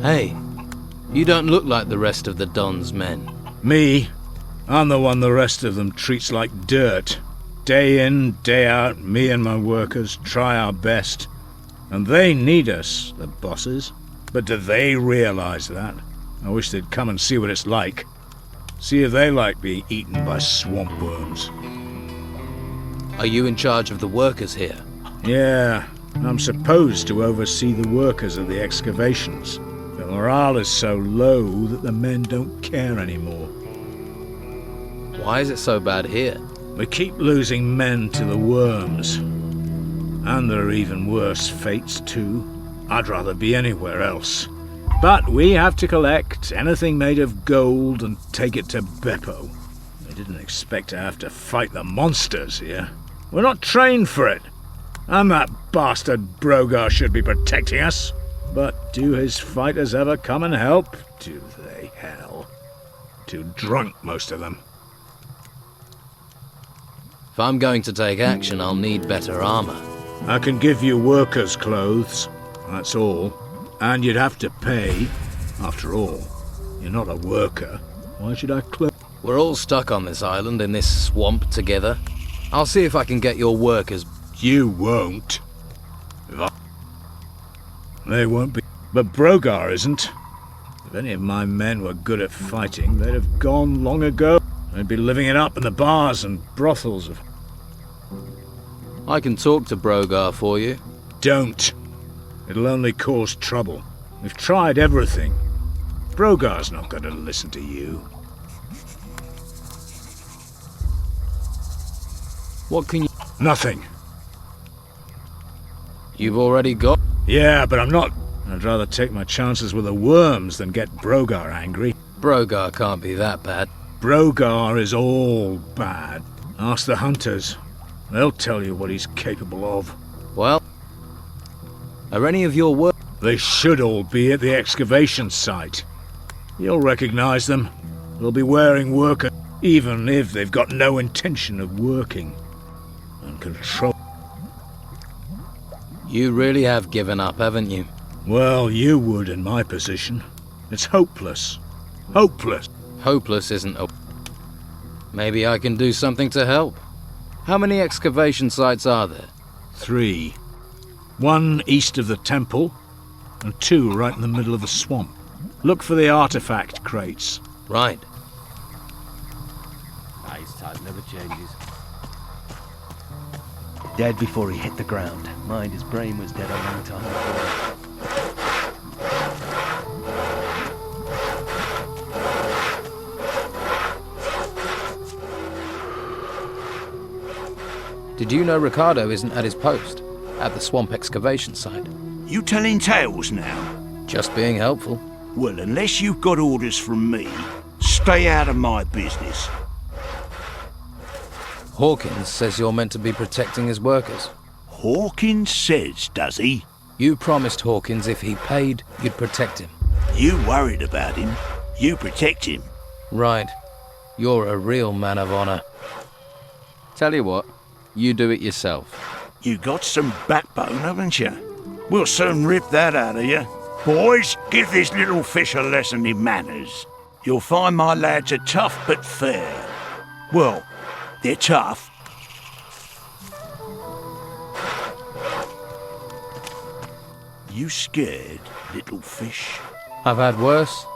Hey, you don't look like the rest of the Don's men. Me? I'm the one the rest of them treats like dirt. Day in, day out, me and my workers try our best. And they need us, the bosses. But do they realize that? I wish they'd come and see what it's like. See if they like being eaten by swamp worms. Are you in charge of the workers here? Yeah, I'm supposed to oversee the workers of the excavations. The morale is so low that the men don't care anymore. Why is it so bad here? We keep losing men to the worms. And there are even worse fates too. I'd rather be anywhere else. But we have to collect anything made of gold and take it to Beppo. We didn't expect to have to fight the monsters here. We're not trained for it. And that bastard Brogar should be protecting us. But do his fighters ever come and help? Do they, hell? Too drunk, most of them. If I'm going to take action, I'll need better armor. I can give you workers' clothes, that's all. And you'd have to pay. After all, you're not a worker. Why should I clothe? We're all stuck on this island in this swamp together. I'll see if I can get your workers... You won't. They won't be... But Brogar isn't. If any of my men were good at fighting, they'd have gone long ago. They'd be living it up in the bars and brothels of... I can talk to Brogar for you. Don't. It'll only cause trouble. We've tried everything. Brogar's not going to listen to you. What can you... Nothing. You've already got... Yeah, but I'm not. I'd rather take my chances with the worms than get Brogar angry. Brogar can't be that bad. Brogar is all bad. Ask the hunters. They'll tell you what he's capable of. Well, are any of your work... They should all be at the excavation site. You'll recognize them. They'll be wearing worker, even if they've got no intention of working. And control... You really have given up, haven't you? Well, you would in my position. It's hopeless. Hopeless. Hopeless isn't a... Maybe I can do something to help. How many excavation sites are there? 3. 1 east of the temple, and 2 right in the middle of the swamp. Look for the artifact crates. Right. Ice tide never changes. Dead before he hit the ground. Mind, his brain was dead a long time before. Did you know Ricardo isn't at his post? At the swamp excavation site? You telling tales now? Just being helpful. Well, unless you've got orders from me, stay out of my business. Hawkins says you're meant to be protecting his workers. Hawkins says, does he? You promised Hawkins if he paid, you'd protect him. You worried about him. You protect him. Right. You're a real man of honor. Tell you what, you do it yourself. You got some backbone, haven't you? We'll soon rip that out of you. Boys, give this little fish a lesson in manners. You'll find my lads are tough but fair. Well, they're tough. You scared, little fish? I've had worse.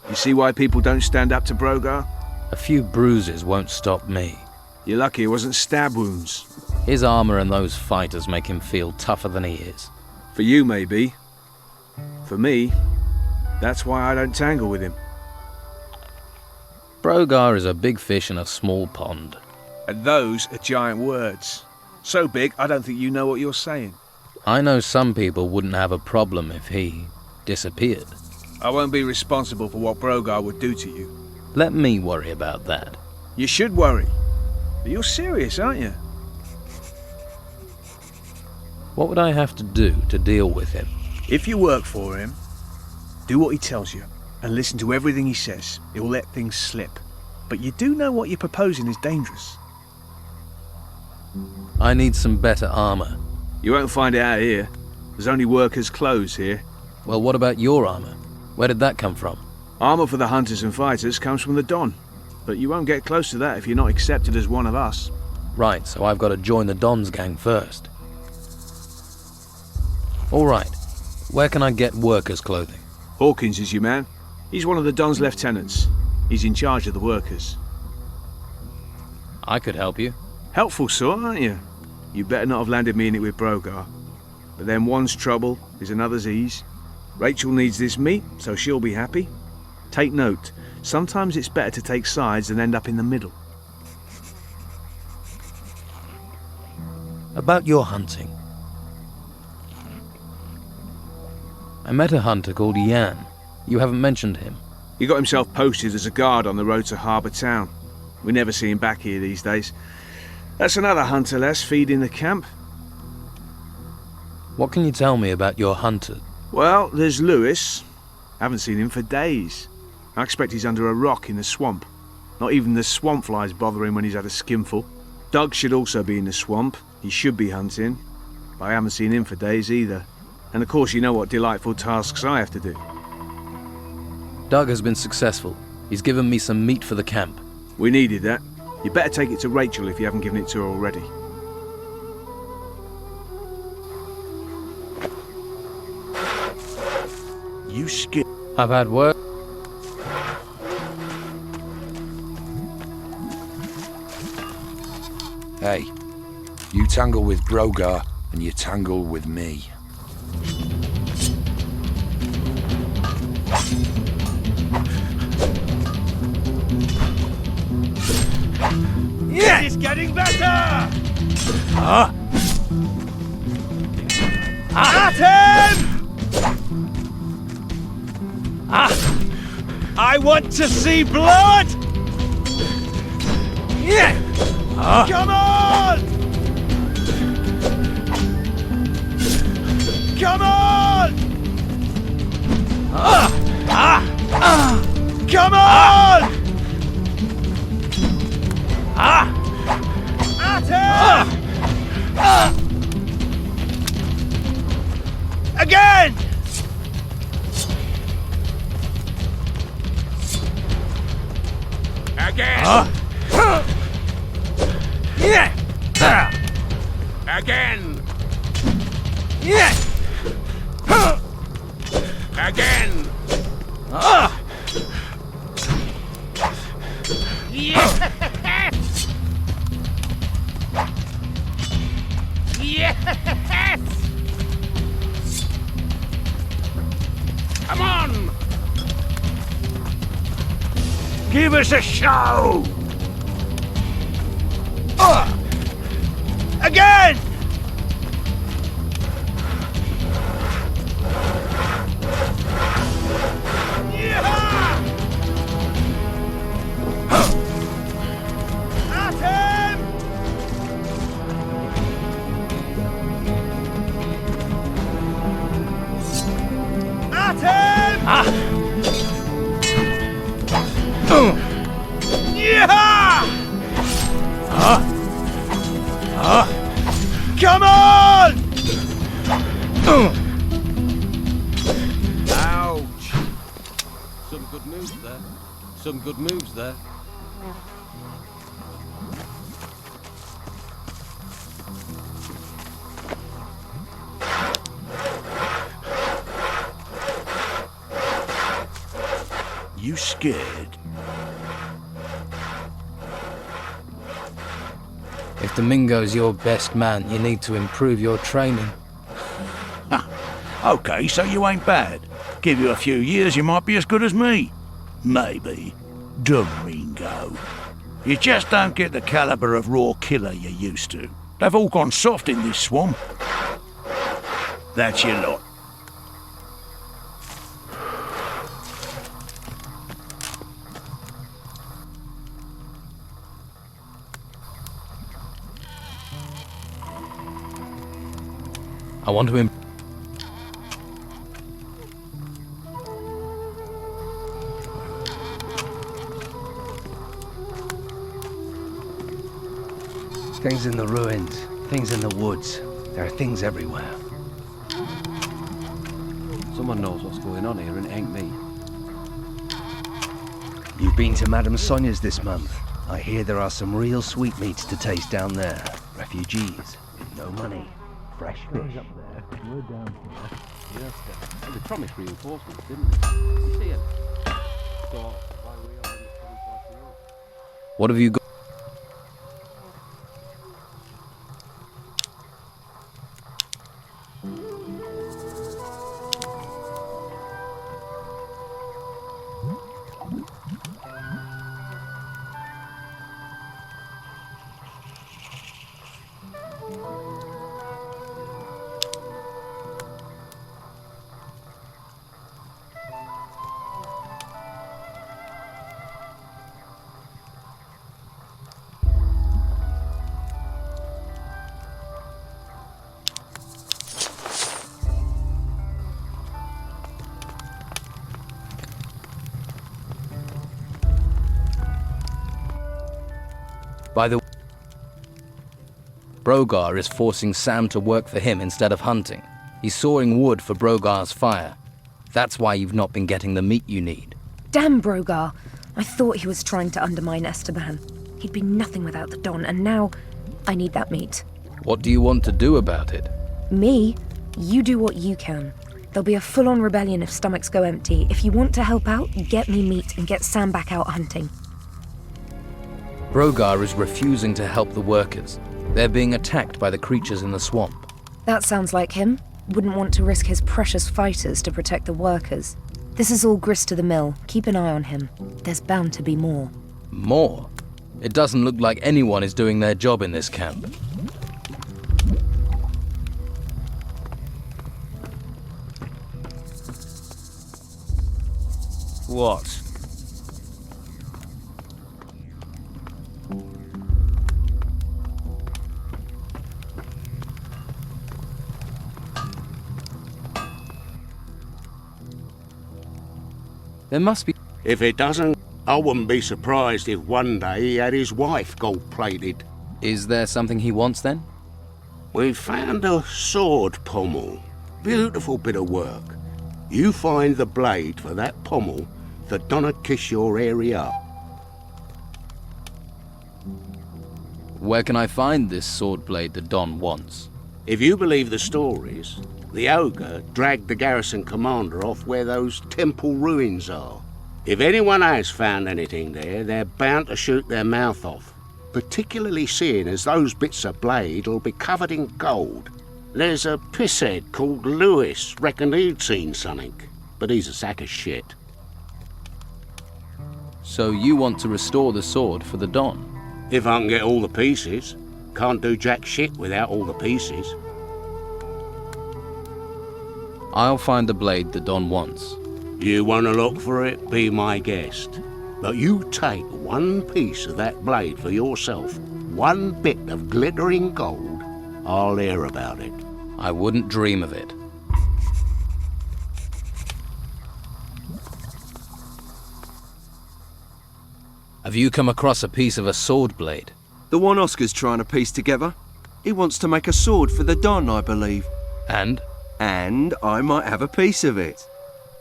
You see why people don't stand up to Brogar? A few bruises won't stop me. You're lucky it wasn't stab wounds. His armor and those fighters make him feel tougher than he is. For you, maybe. For me, that's why I don't tangle with him. Brogar is a big fish in a small pond. And those are giant words. So big, I don't think you know what you're saying. I know some people wouldn't have a problem if he disappeared. I won't be responsible for what Brogar would do to you. Let me worry about that. You should worry. But you're serious, aren't you? What would I have to do to deal with him? If you work for him, do what he tells you and listen to everything he says. He'll let things slip. But you do know what you're proposing is dangerous. I need some better armor. You won't find it out here. There's only workers' clothes here. Well, what about your armor? Where did that come from? Armor for the hunters and fighters comes from the Don. But you won't get close to that if you're not accepted as one of us. Right, so I've got to join the Don's gang first. All right. Where can I get workers' clothing? Hawkins is your man. He's one of the Don's lieutenants. He's in charge of the workers. I could help you. Helpful sort, aren't you? You better not have landed me in it with Brogar. But then one's trouble is another's ease. Rachel needs this meat, so she'll be happy. Take note, sometimes it's better to take sides than end up in the middle. About your hunting. I met a hunter called Yan. You haven't mentioned him. He got himself posted as a guard on the road to Harbour Town. We never see him back here these days. That's another hunter less feeding the camp. What can you tell me about your hunter? Well, there's Lewis. Haven't seen him for days. I expect he's under a rock in the swamp. Not even the swamp flies bother him when he's had a skimful. Doug should also be in the swamp. He should be hunting. But I haven't seen him for days either. And of course you know what delightful tasks I have to do. Doug has been successful. He's given me some meat for the camp. We needed that. You better take it to Rachel if you haven't given it to her already. You scared? I've had work. Hey, you tangle with Brogar, and you tangle with me. Yeah! It's getting better! Huh? At him! I want to see blood! Yeah! Come on! Come on! Come on! At him! Again! Again! Yeah! Again! Yeah! Again! Yes! Yes! Come on! Give us a show! Again! At him! At him! Yeah! Come on! Ouch! Some good moves there. Some good moves there. You scared? If Domingo's your best man, you need to improve your training. Okay, so you ain't bad. Give you a few years, you might be as good as me. Maybe. Domingo. You just don't get the caliber of raw killer you used to. They've all gone soft in this swamp. That's your lot. I want to Things in the ruins, things in the woods. There are things everywhere. Someone knows what's going on here and it ain't me. You've been to Madame Sonia's this month. I hear there are some real sweetmeats to taste down there. Refugees with no money. Fresh fish. Up there, we're down here. Yes, they promised reinforcements, didn't they? You see it? So, why are we already coming to us? What have you got? By the way, Brogar is forcing Sam to work for him instead of hunting. He's sawing wood for Brogar's fire. That's why you've not been getting the meat you need. Damn Brogar! I thought he was trying to undermine Esteban. He'd be nothing without the Don, and now I need that meat. What do you want to do about it? Me? You do what you can. There'll be a full-on rebellion if stomachs go empty. If you want to help out, get me meat and get Sam back out hunting. Brogar is refusing to help the workers. They're being attacked by the creatures in the swamp. That sounds like him. Wouldn't want to risk his precious fighters to protect the workers. This is all grist to the mill. Keep an eye on him. There's bound to be more. More? It doesn't look like anyone is doing their job in this camp. What? There must be... If it doesn't, I wouldn't be surprised if one day he had his wife gold-plated. Is there something he wants then? We've found a sword pommel. Beautiful bit of work. You find the blade for that pommel, the donna kiss your area up. Where can I find this sword blade the Don wants? If you believe the stories, the ogre dragged the garrison commander off where those temple ruins are. If anyone has found anything there, they're bound to shoot their mouth off, particularly seeing as those bits of blade will be covered in gold. There's a pisshead called Lewis, reckoned he'd seen something, but he's a sack of shit. So you want to restore the sword for the Don? If I can get all the pieces. Can't do jack shit without all the pieces. I'll find the blade the Don wants. You want to look for it, be my guest. But you take one piece of that blade for yourself, one bit of glittering gold, I'll hear about it. I wouldn't dream of it. Have you come across a piece of a sword blade? The one Oscar's trying to piece together. He wants to make a sword for the Don, I believe. And? And I might have a piece of it.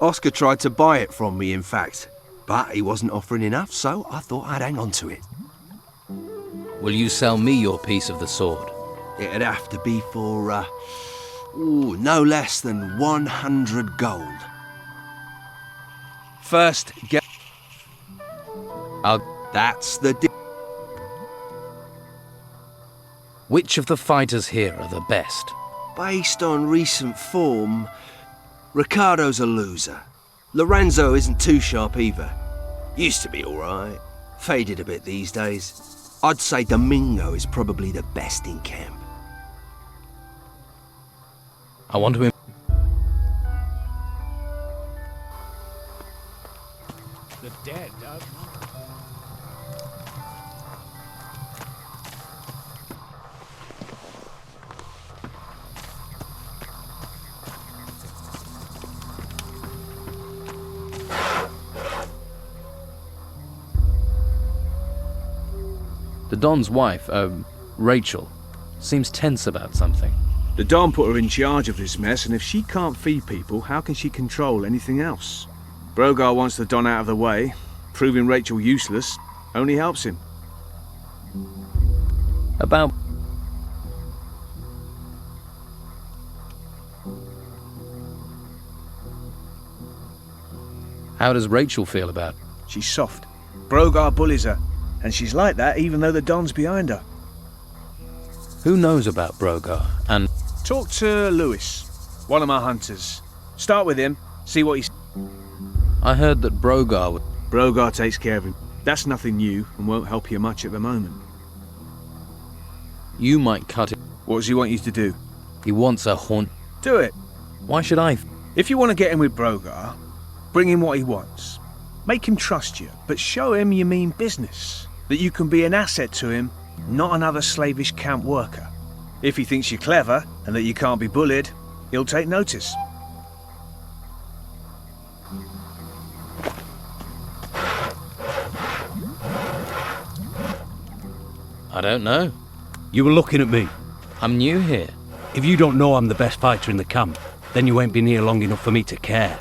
Oscar tried to buy it from me, in fact. But he wasn't offering enough, so I thought I'd hang on to it. Will you sell me your piece of the sword? It'd have to be for, no less than 100 gold. First, get... That's the deal. Which of the fighters here are the best? Based on recent form, Ricardo's a loser. Lorenzo isn't too sharp either. Used to be alright. Faded a bit these days. I'd say Domingo is probably the best in camp. I want to... The dead, The Don's wife, Rachel, seems tense about something. The Don put her in charge of this mess, and if she can't feed people, how can she control anything else? Brogar wants the Don out of the way. Proving Rachel useless only helps him. About... How does Rachel feel about it? She's soft. Brogar bullies her, and she's like that even though the Don's behind her. Who knows about Brogar, and... Talk to Lewis, one of my hunters. Start with him, see what he's... I heard that Brogar... Brogar takes care of him. That's nothing new, and won't help you much at the moment. You might cut it. What does he want you to do? He wants a haunt... Do it. Why should I? If you want to get in with Brogar, bring him what he wants. Make him trust you, but show him you mean business. That you can be an asset to him, not another slavish camp worker. If he thinks you're clever, and that you can't be bullied, he'll take notice. I don't know. You were looking at me. I'm new here. If you don't know I'm the best fighter in the camp, then you ain't been here long enough for me to care.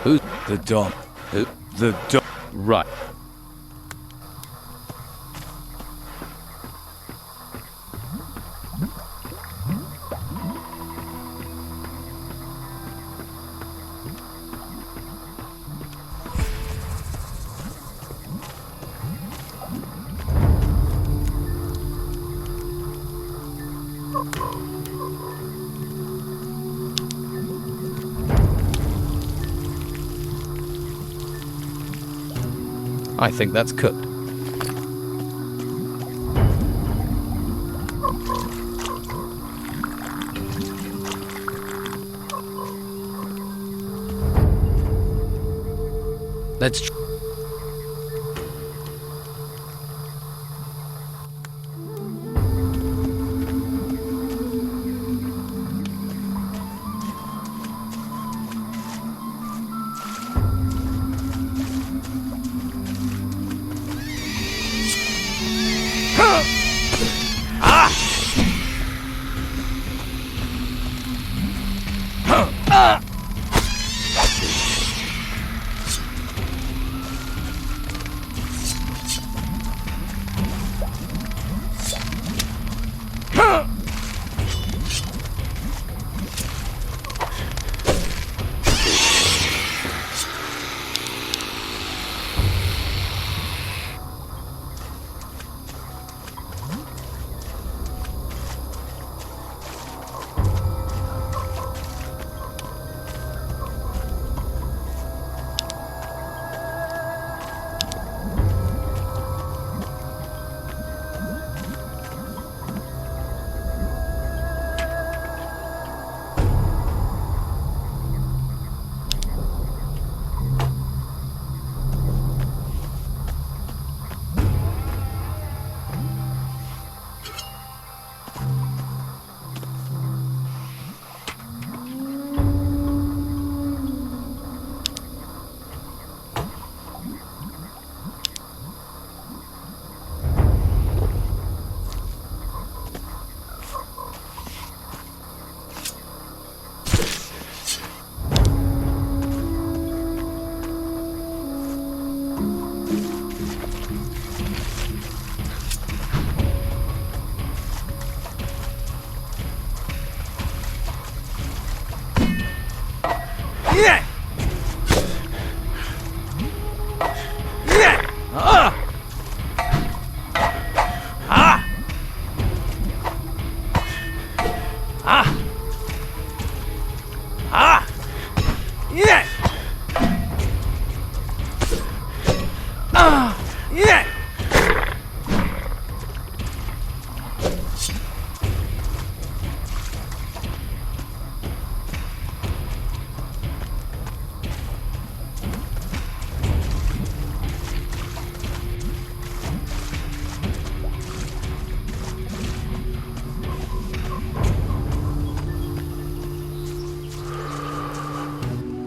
Who's the Don? Who? The Don. Right. I think that's cooked. Let's try.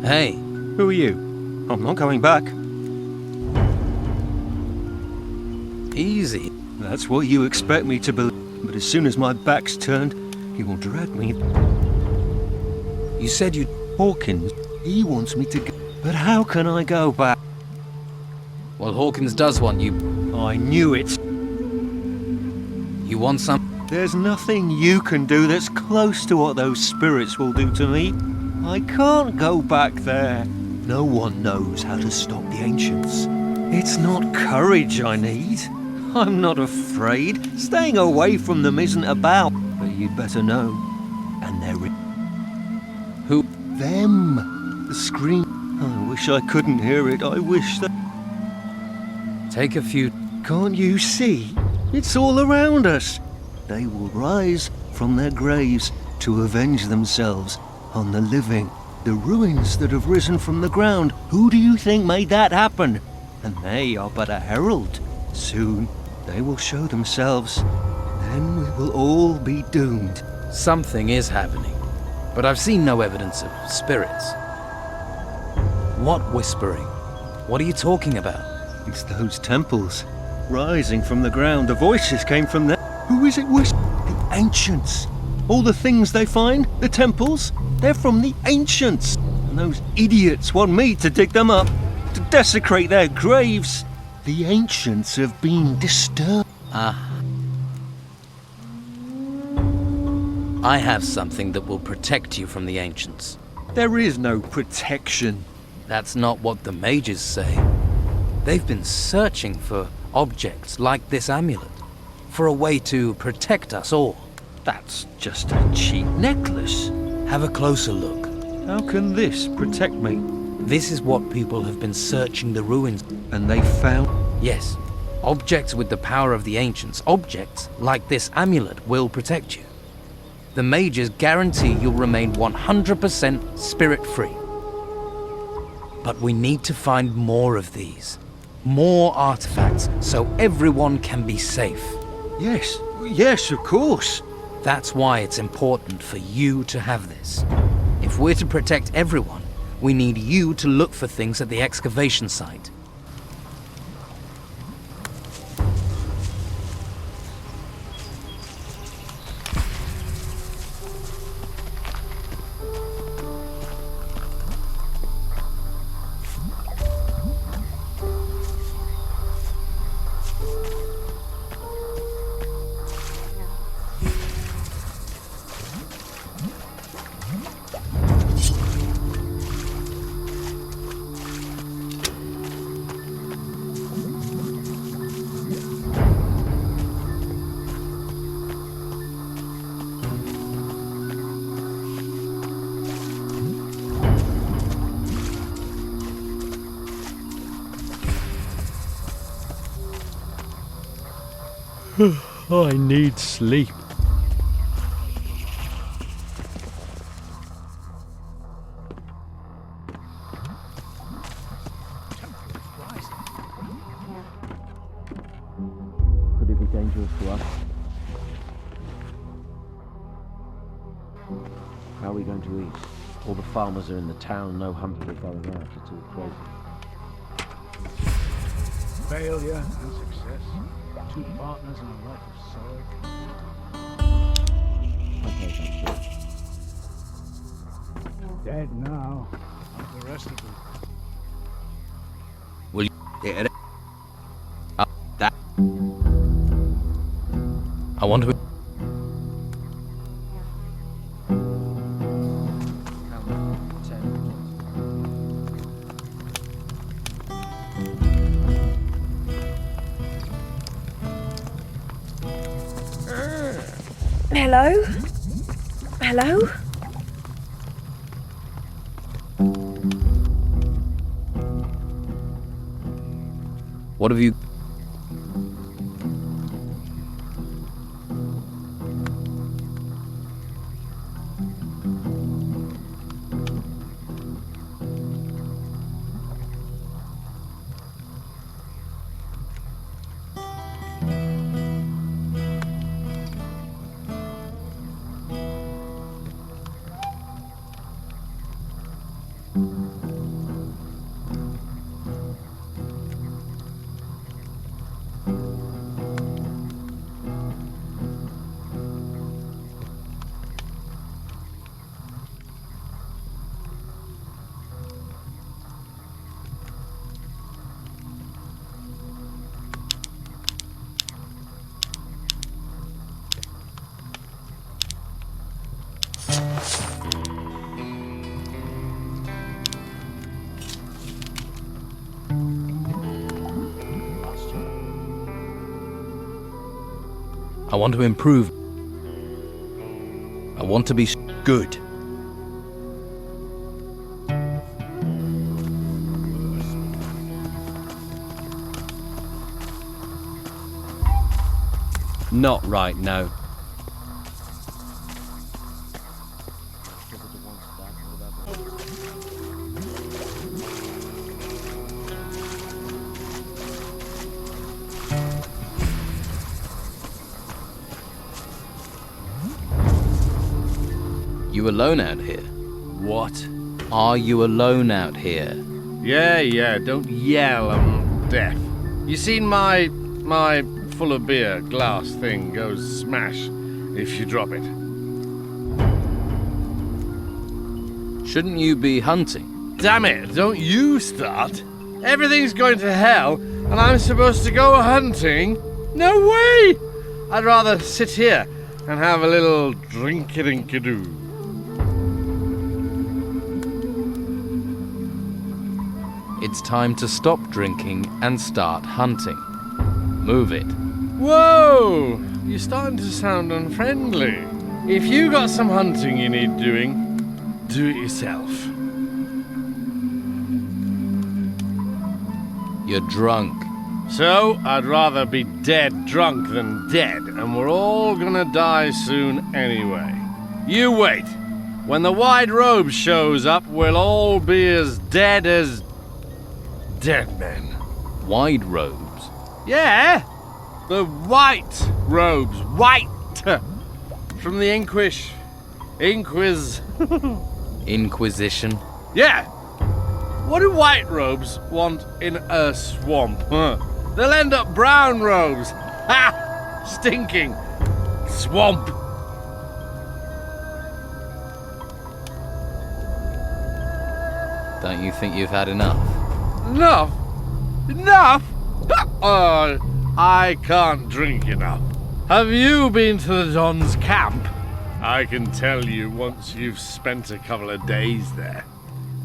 Hey. Who are you? I'm not going back. Easy. That's what you expect me to believe. But as soon as my back's turned, he will drag me. You said you... Hawkins, he wants me to go. But how can I go back? Well, Hawkins does want you. I knew it. You want some? There's nothing you can do that's close to what those spirits will do to me. I can't go back there. No one knows how to stop the ancients. It's not courage I need. I'm not afraid. Staying away from them isn't about. But you'd better know. And they're... Who? Them. The scream. I wish I couldn't hear it. I wish that... Take a few... Can't you see? It's all around us. They will rise from their graves to avenge themselves on the living. The ruins that have risen from the ground. Who do you think made that happen? And they are but a herald. Soon they will show themselves. Then we will all be doomed. Something is happening, but I've seen no evidence of spirits. What whispering? What are you talking about? It's those temples rising from the ground. The voices came from there. Who is it whispering? The ancients. All the things they find, the temples, they're from the ancients. And those idiots want me to dig them up, to desecrate their graves. The ancients have been disturbed. I have something that will protect you from the ancients. There is no protection. That's not what the mages say. They've been searching for objects like this amulet, for a way to protect us all. That's just a cheap necklace. Have a closer look. How can this protect me? This is what people have been searching the ruins. And they found... Yes, objects with the power of the ancients, objects like this amulet, will protect you. The mages guarantee you'll remain 100% spirit-free. But we need to find more of these. More artifacts, so everyone can be safe. Yes, of course. That's why it's important for you to have this. If we're to protect everyone, we need you to look for things at the excavation site. I need sleep. Could it be dangerous to us? How are we going to eat? All the farmers are in the town, no hunter is going out, it's all crazy. Failure and success. Two partners in a life of sorrow. Okay, that's it. Dead now, like the rest of them. Will you get it? That. I want to... Hello? Hello? What have you... I want to improve. I want to be good. Not right now. You alone out here? What? Are you alone out here? Yeah, don't yell, I'm deaf. You seen my full of beer glass thing goes smash if you drop it. Shouldn't you be hunting? Damn it, don't you start. Everything's going to hell and I'm supposed to go hunting? No way! I'd rather sit here and have a little drink-a-dink-a-doo. It's time to stop drinking and start hunting. Move it. Whoa! You're starting to sound unfriendly. If you got some hunting you need doing, do it yourself. You're drunk. So, I'd rather be dead drunk than dead, and we're all gonna die soon anyway. You wait. When the White Robe shows up, we'll all be as dead men. White robes? Yeah! The White Robes. White! From the Inquisition? Yeah! What do White Robes want in a swamp? They'll end up brown robes. Ha! Stinking swamp. Don't you think you've had enough? Enough? Enough? Oh, I can't drink enough. Have you been to the Don's camp? I can tell you once you've spent a couple of days there.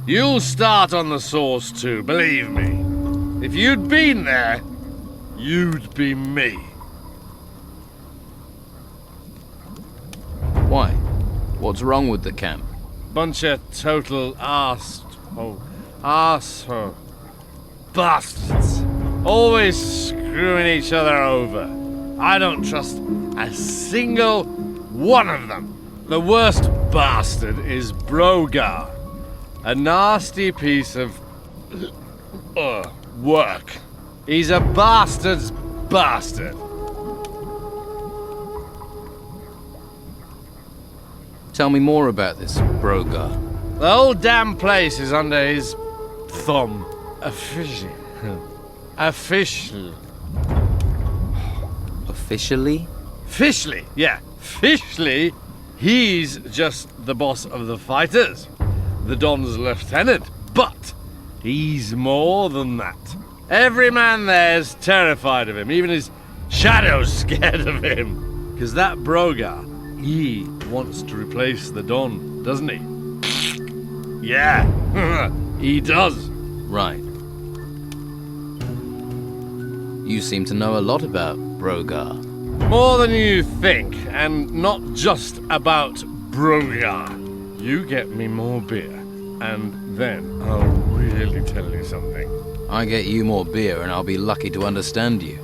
You'll start on the sauce too, believe me. If you'd been there, you'd be me. Why? What's wrong with the camp? Bunch of total arsehole bastards. Always screwing each other over. I don't trust a single one of them. The worst bastard is Brogar. A nasty piece of work. He's a bastard's bastard. Tell me more about this Brogar. The whole damn place is under his thumb. Officially. Officially? Officially, yeah. Officially, he's just the boss of the fighters. The Don's lieutenant. But he's more than that. Every man there's terrified of him. Even his shadow's scared of him. Because that Brogar, he wants to replace the Don, doesn't he? Yeah, he does. Right. You seem to know a lot about Brogar. More than you think, and not just about Brogar. You get me more beer, and then I'll really tell you something. I get you more beer and I'll be lucky to understand you.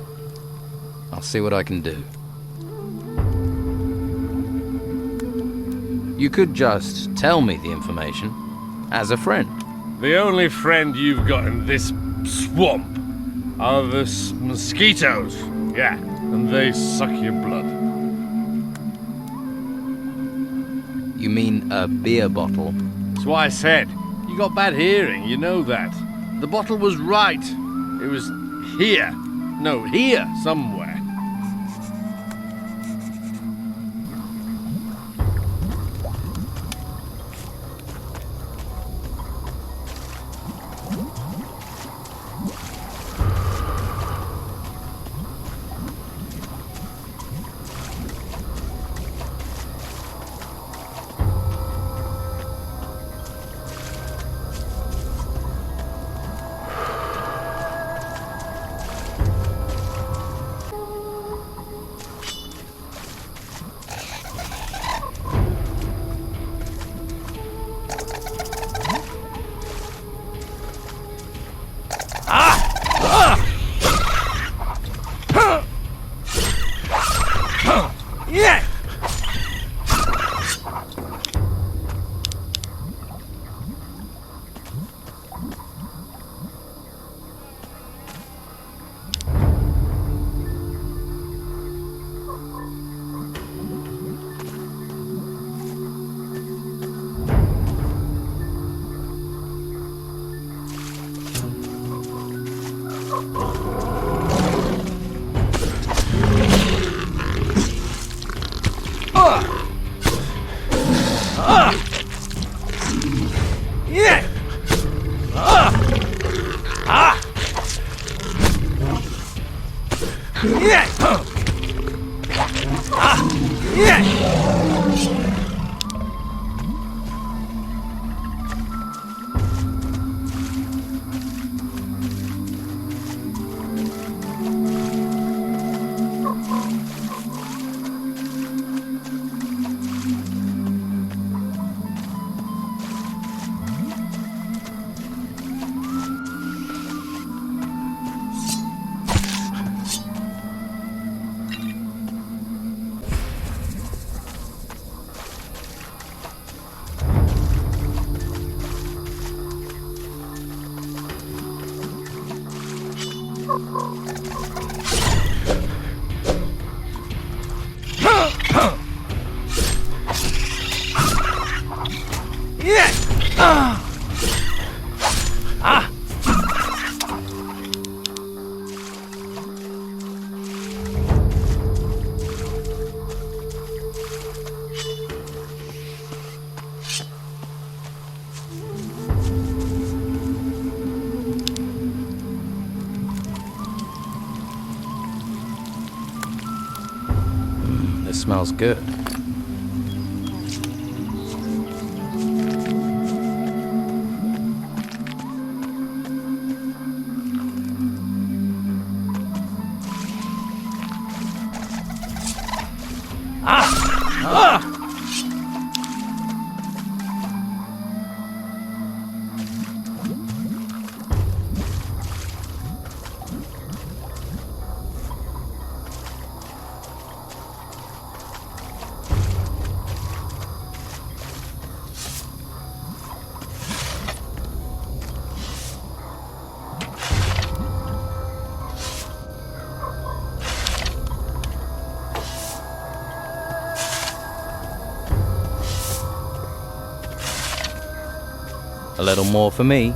I'll see what I can do. You could just tell me the information, as a friend. The only friend you've got in this swamp are the mosquitoes. Yeah, and they suck your blood. You mean a beer bottle? That's why I said. You got bad hearing, you know that. The bottle was right. It was here. No, here somewhere. smells good. A little more for me.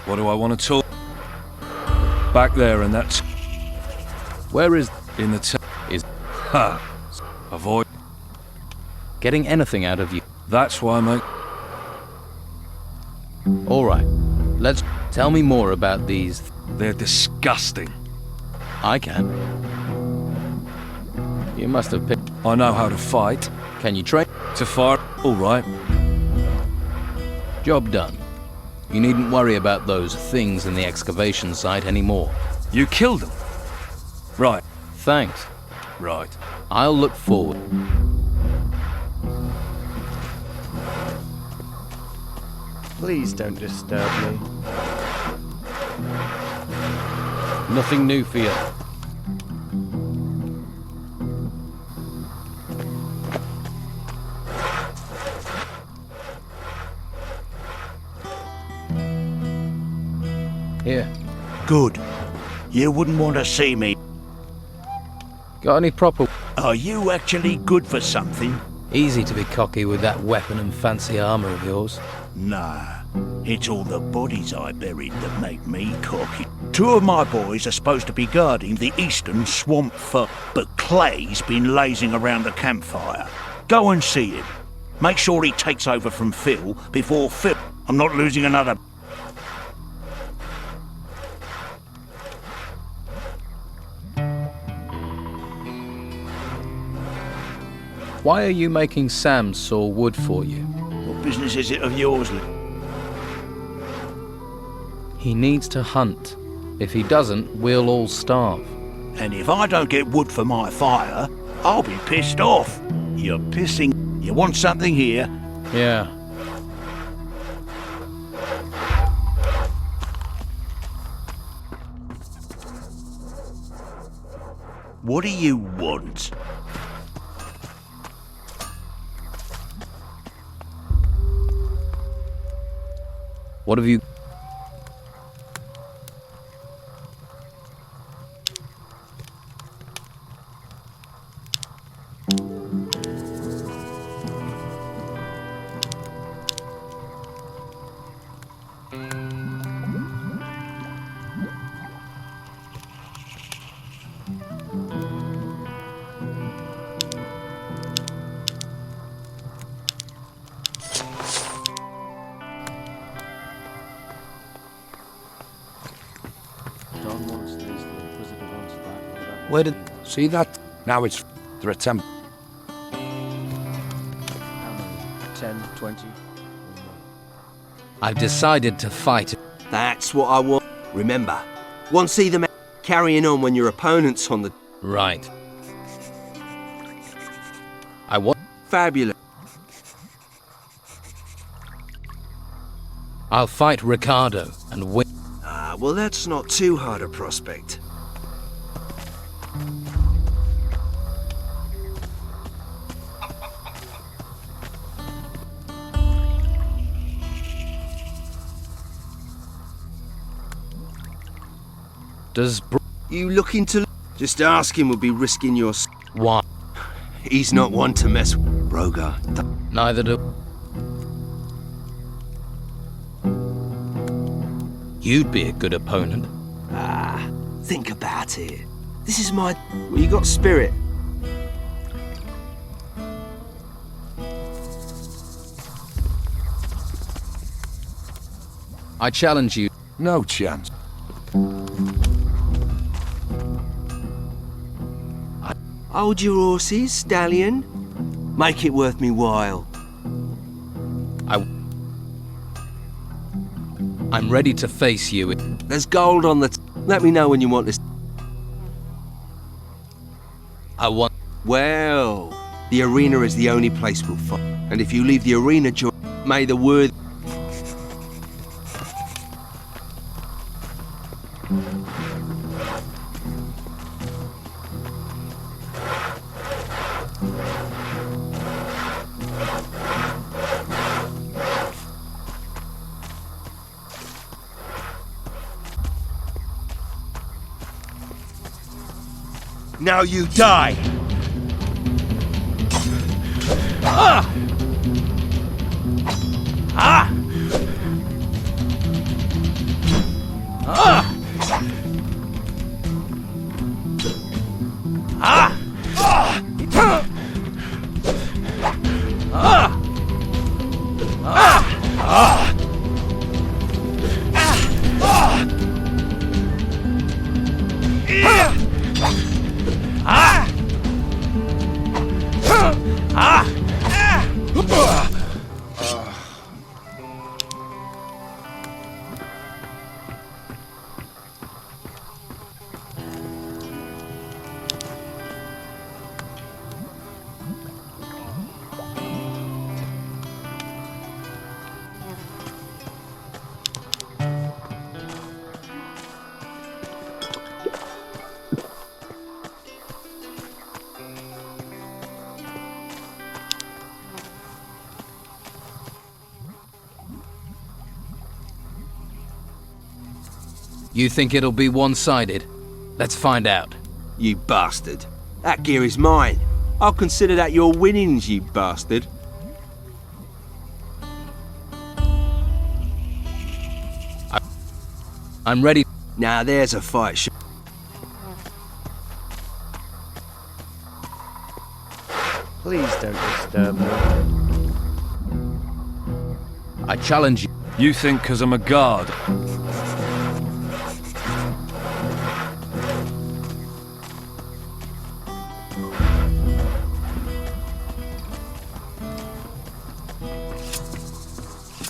What do I want to talk? Back there, and that's... Where is... In the town. Is... Ha! Avoid... Getting anything out of you. That's why, mate. Alright. Let's... Tell me more about these... They're disgusting. I can. You must have picked... I know how to fight. Can you train? To fire... Alright. Job done. You needn't worry about those things in the excavation site anymore. You killed them? Right. Thanks. Right. I'll look forward. Please don't disturb me. Nothing new for you. Here. Good. You wouldn't want to see me. Got any proper... Are you actually good for something? Easy to be cocky with that weapon and fancy armour of yours. Nah. It's all the bodies I buried that make me cocky. 2 of my boys are supposed to be guarding the eastern swamp foot, but Clay's been lazing around the campfire. Go and see him. Make sure he takes over from Phil before Phil... I'm not losing another... Why are you making Sam saw wood for you? What business is it of yours? He needs to hunt. If he doesn't, we'll all starve. And if I don't get wood for my fire, I'll be pissed off. You're pissing... You want something here? Yeah. What do you want? What have you... Where did... See that? Now it's the attempt. 10, 20. I've decided to fight. That's what I want. Remember, want to see them carrying on when your opponent's on the... Right. I want... Fabulous. I'll fight Ricardo and win. Ah, well, that's not too hard a prospect. Does you looking to... Just asking would be risking your... Why? He's not one to mess with. Brogar. Neither do... You'd be a good opponent. Ah, think about it. This is my... Well, you got spirit. I challenge you. No chance. Hold your horses, stallion. Make it worth me while. I'm ready to face you. There's gold on the... Let me know when you want this. I want... Well, the arena is the only place we'll fight. And if you leave the arena, may the word... Now you die! Ah! Ah! Ah! Ah! Ah! Ah! Ah! You think it'll be one-sided? Let's find out. You bastard. That gear is mine. I'll consider that your winnings, you bastard. I'm ready. Now there's a fight. Please don't disturb me. I challenge you. You think 'cause I'm a guard?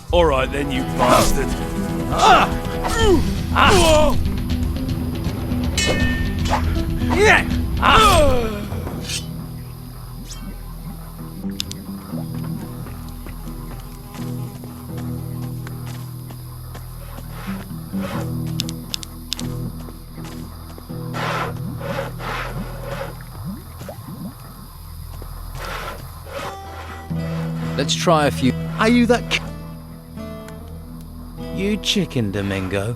All right then, you bastard. Let's try a few. Are you that... You chicken, Domingo.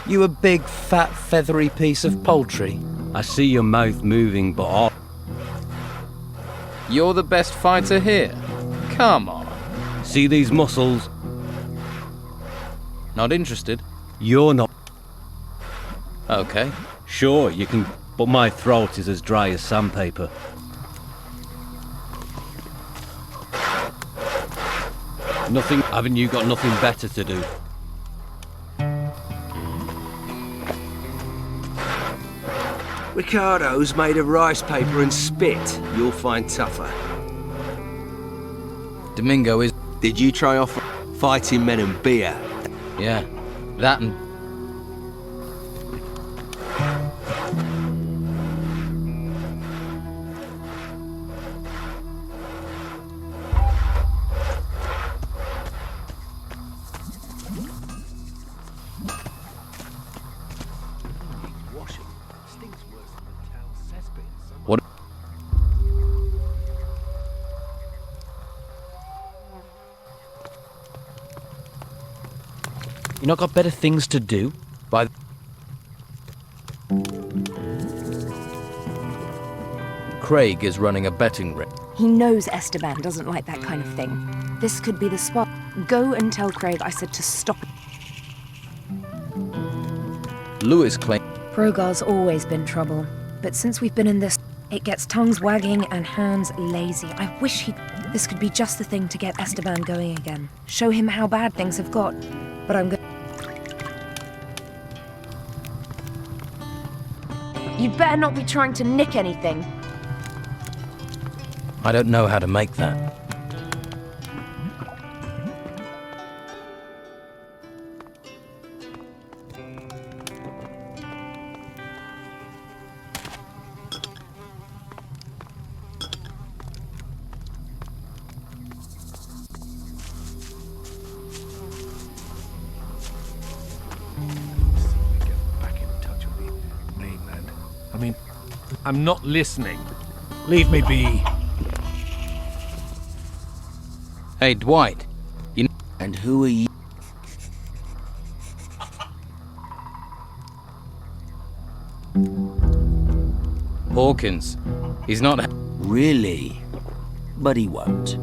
You a big, fat, feathery piece of poultry. I see your mouth moving, but You're the best fighter here. Come on. see these muscles? Not interested? You're not. Okay. Sure, you can, but my throat is as dry as sandpaper. Nothing, haven't you got nothing better to do? Ricardo's made of rice paper and spit. You'll find tougher. Domingo is... Did you try off fighting men and beer? Yeah, that and... not got better things to do? Craig is running a betting ring. He knows Esteban doesn't like that kind of thing. This could be the spot. Go and tell Craig I said to stop. Lewis claims Brogar's always been trouble, but since we've been in this, it gets tongues wagging and hands lazy. I wish this could be just the thing to get Esteban going again. Show him how bad things have got. But I'm going. You'd better not be trying to nick anything. I don't know how to make that. I'm not listening. Leave me be. Hey, Dwight. And who are you? Hawkins. He's not... Really? But he won't.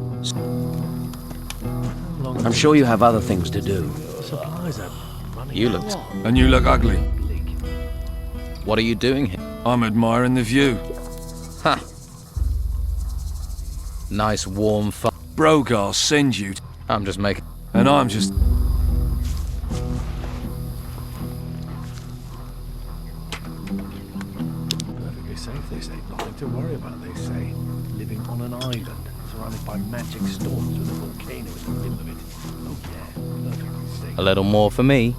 I'm sure you have other things to do. You look... And you look ugly. What are you doing here? I'm admiring the view. Ha! Nice warm fun. Brogar send you. I'm just making... And I'm just... Perfectly safe, they say. Nothing to worry about, they say. Living on an island, surrounded by magic storms with a volcano in the middle of it. Oh yeah, perfectly safe. A little more for me.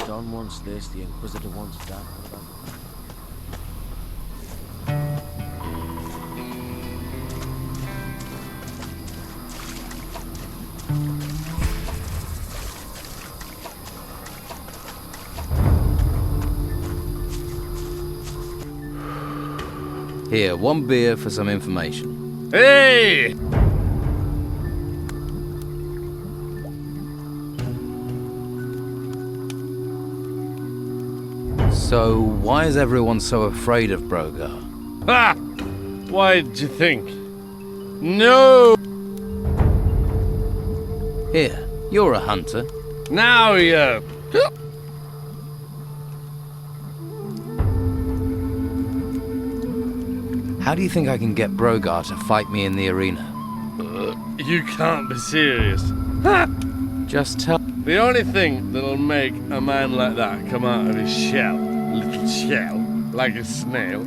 Don wants this, the Inquisitor wants that. What about... Here, one beer for some information. Hey! So, why is everyone so afraid of Brogar? Ha! Why'd you think? No! Here, you're a hunter. Now you... How do you think I can get Brogar to fight me in the arena? You can't be serious. Ha! Just tell... The only thing that'll make a man like that come out of his shell, little shell, like a snail...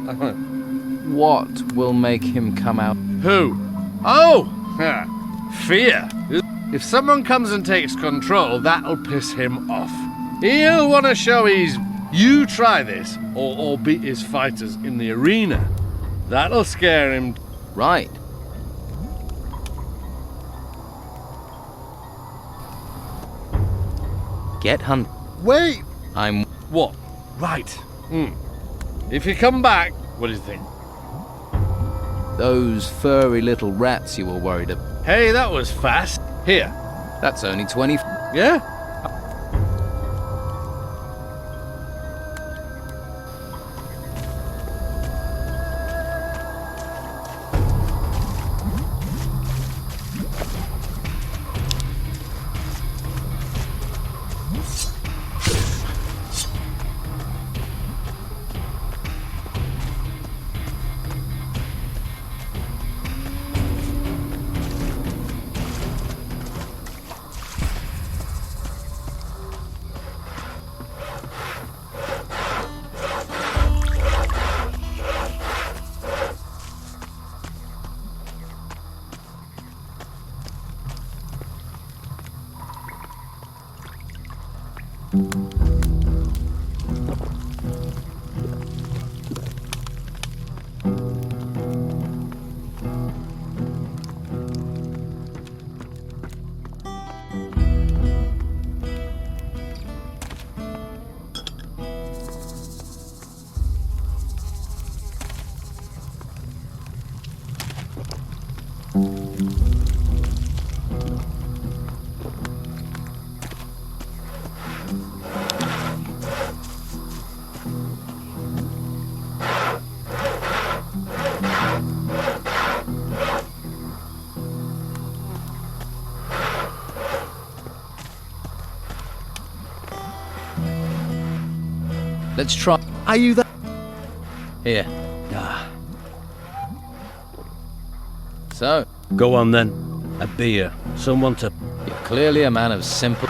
What will make him come out? Who? Oh! Fear. If someone comes and takes control, that'll piss him off. He'll want to show he's... You try this, or beat his fighters in the arena. That'll scare him. Right. Get hunt. Wait! I'm... What? Right. If you come back, what do you think? Those furry little rats you were worried about. Hey, that was fast. Here. That's only 20... Yeah? Let's try. Are you that? Here. So, Go on then. A beer. Someone to... you're clearly a man of simple...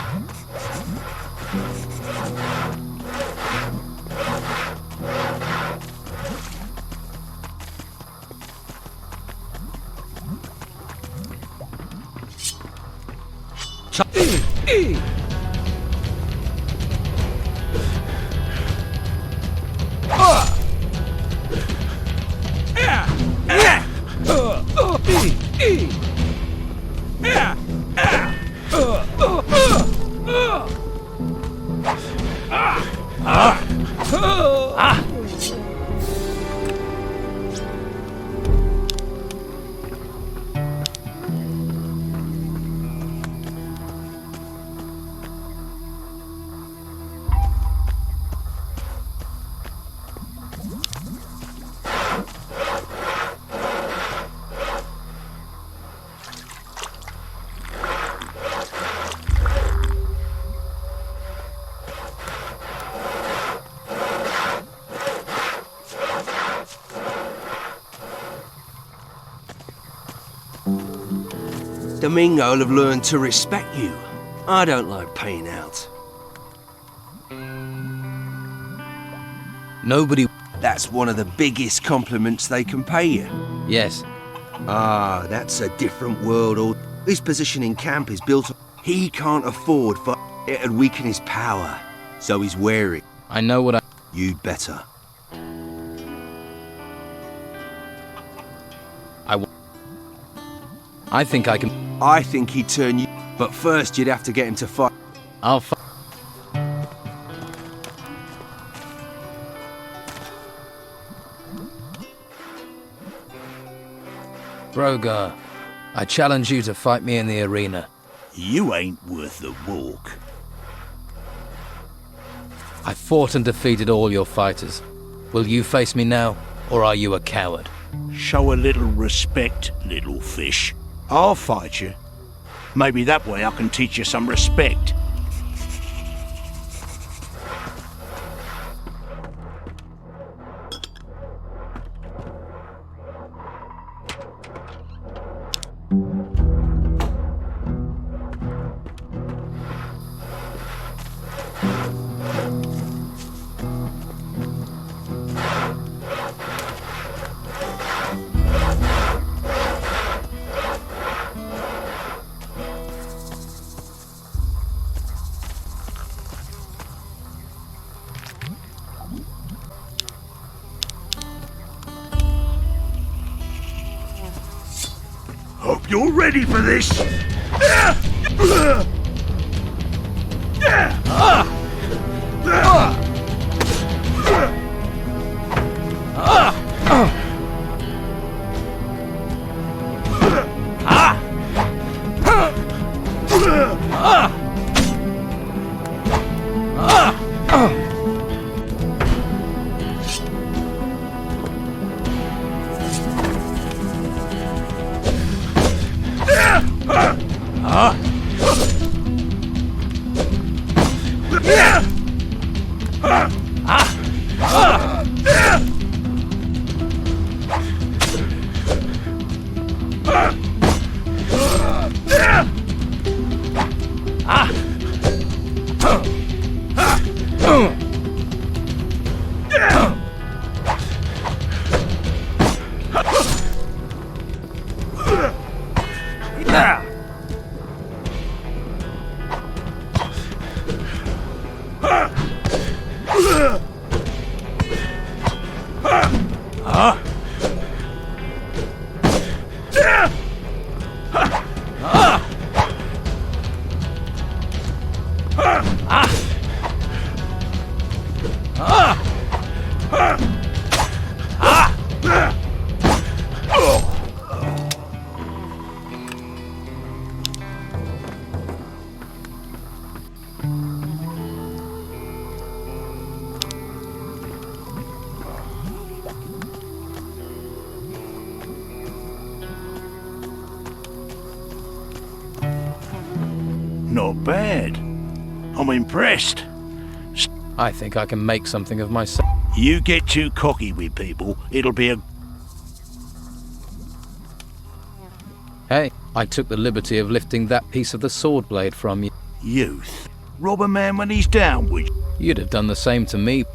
Domingo will have learned to respect you. I don't like paying out. Nobody... That's one of the biggest compliments they can pay you. Yes. Ah, that's a different world. Or his position in camp is built on... He can't afford for it'd weaken his power. So he's wary. I know what I... You'd better. I think I can... I think he'd turn you... But first you'd have to get him to fight. I'll fight. Brogar, I challenge you to fight me in the arena. You ain't worth the walk. I fought and defeated all your fighters. Will you face me now, or are you a coward? Show a little respect, little fish. I'll fight you. Maybe that way I can teach you some respect. Hope you're ready for this. Not bad. I'm impressed. I think I can make something of myself. You get too cocky with people, it'll be a... Hey, I took the liberty of lifting that piece of the sword blade from you. Youth. Rob a man when he's down, would you? You'd have done the same to me.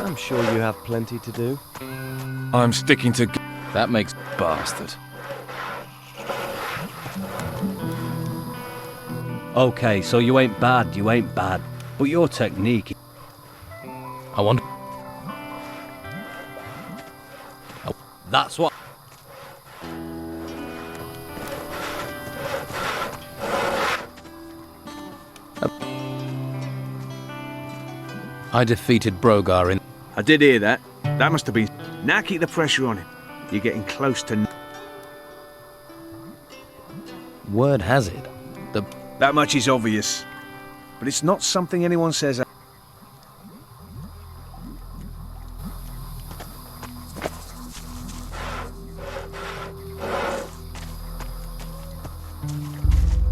I'm sure you have plenty to do. I'm sticking to... That makes... Bastard. Okay, so you ain't bad, but your technique... I want... That's what... I defeated Brogar in... I did hear that. That must have been... Now keep the pressure on him. You're getting close to... Word has it, That much is obvious. But it's not something anyone says...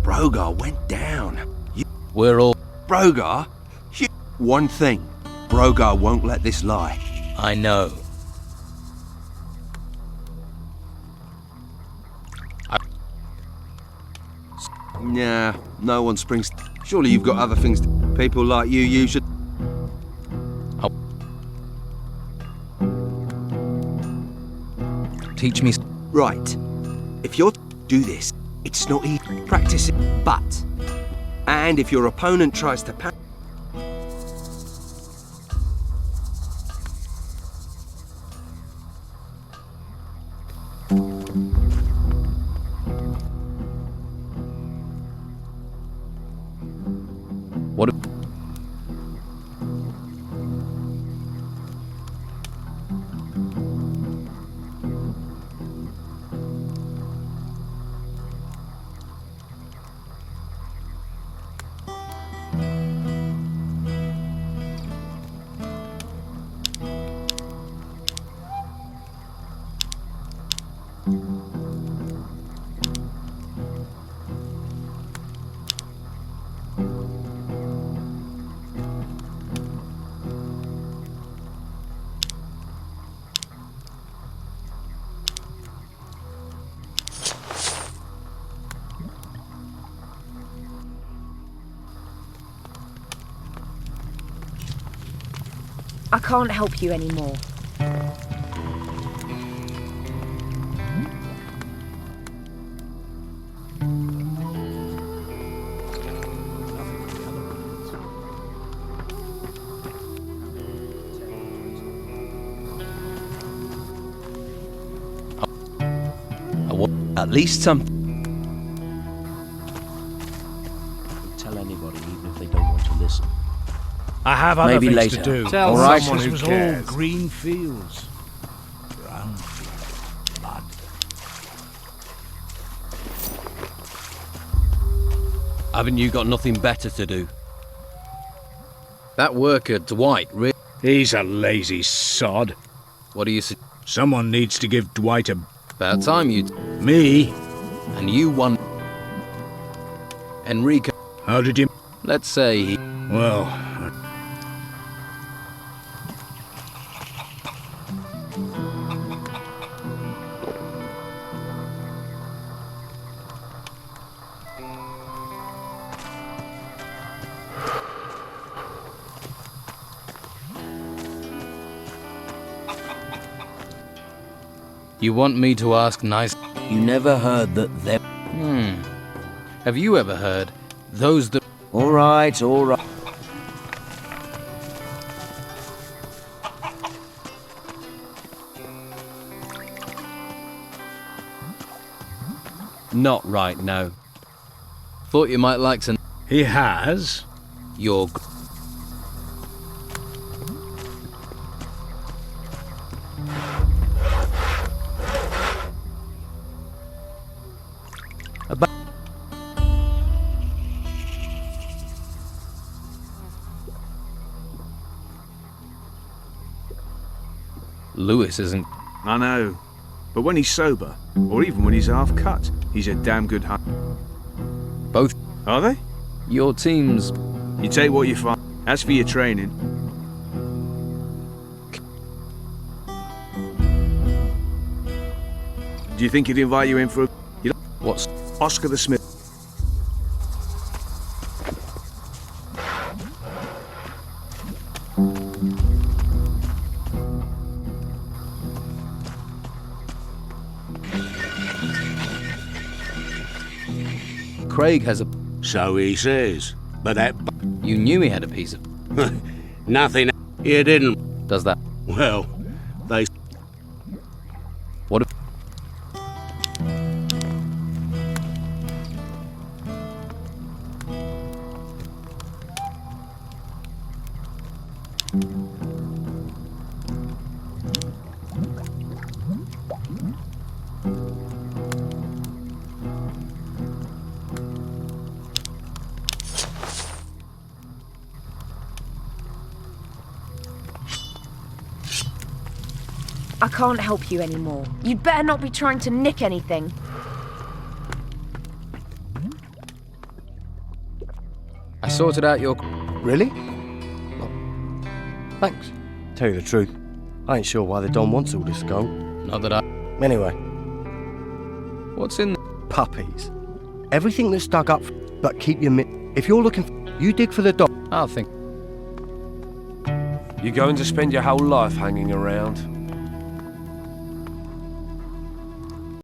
Brogar went down. We're all... Brogar? One thing. Brogar won't let this lie. I know. Nah, no one springs... Surely you've got other things to... People like you should... Teach me... Right. If you're do this, it's not easy. Practice it. But... And if your opponent tries to... What... I can't help you anymore. At least some... Tell anybody, even if they don't want to listen. I have other Maybe things later. to do. Tell All right, someone this who was cares. all green fields, brown fields, blood. Haven't you got nothing better to do? That worker, Dwight, really... He's a lazy sod. What do you say? Someone needs to give Dwight a... About time you... Me? And you won... Enrico... How did you... Let's say he... Well... You want me to ask nice... You never heard that them... Have you ever heard those that... All right, all right. Not right now. Thought you might like to... He has? Your... Lewis isn't... I know. But when he's sober, or even when he's half cut, he's a damn good hunter. Both. Are they? Your team's... You take what you find. As for your training... Do you think he'd invite you in for a... You know, what's... Oscar the Smith. Craig has a... So he says. But that... You knew he had a piece of... Nothing. You didn't. Does that... Well, they... What if... I can't help you anymore. You'd better not be trying to nick anything. I sorted out your... Really? Well, thanks. Tell you the truth, I ain't sure why the Don wants all this gold. Not that I... Anyway. What's in... Puppies. Everything that's dug up, but keep your if you're looking for... You dig for the Don. I'll think. You're going to spend your whole life hanging around.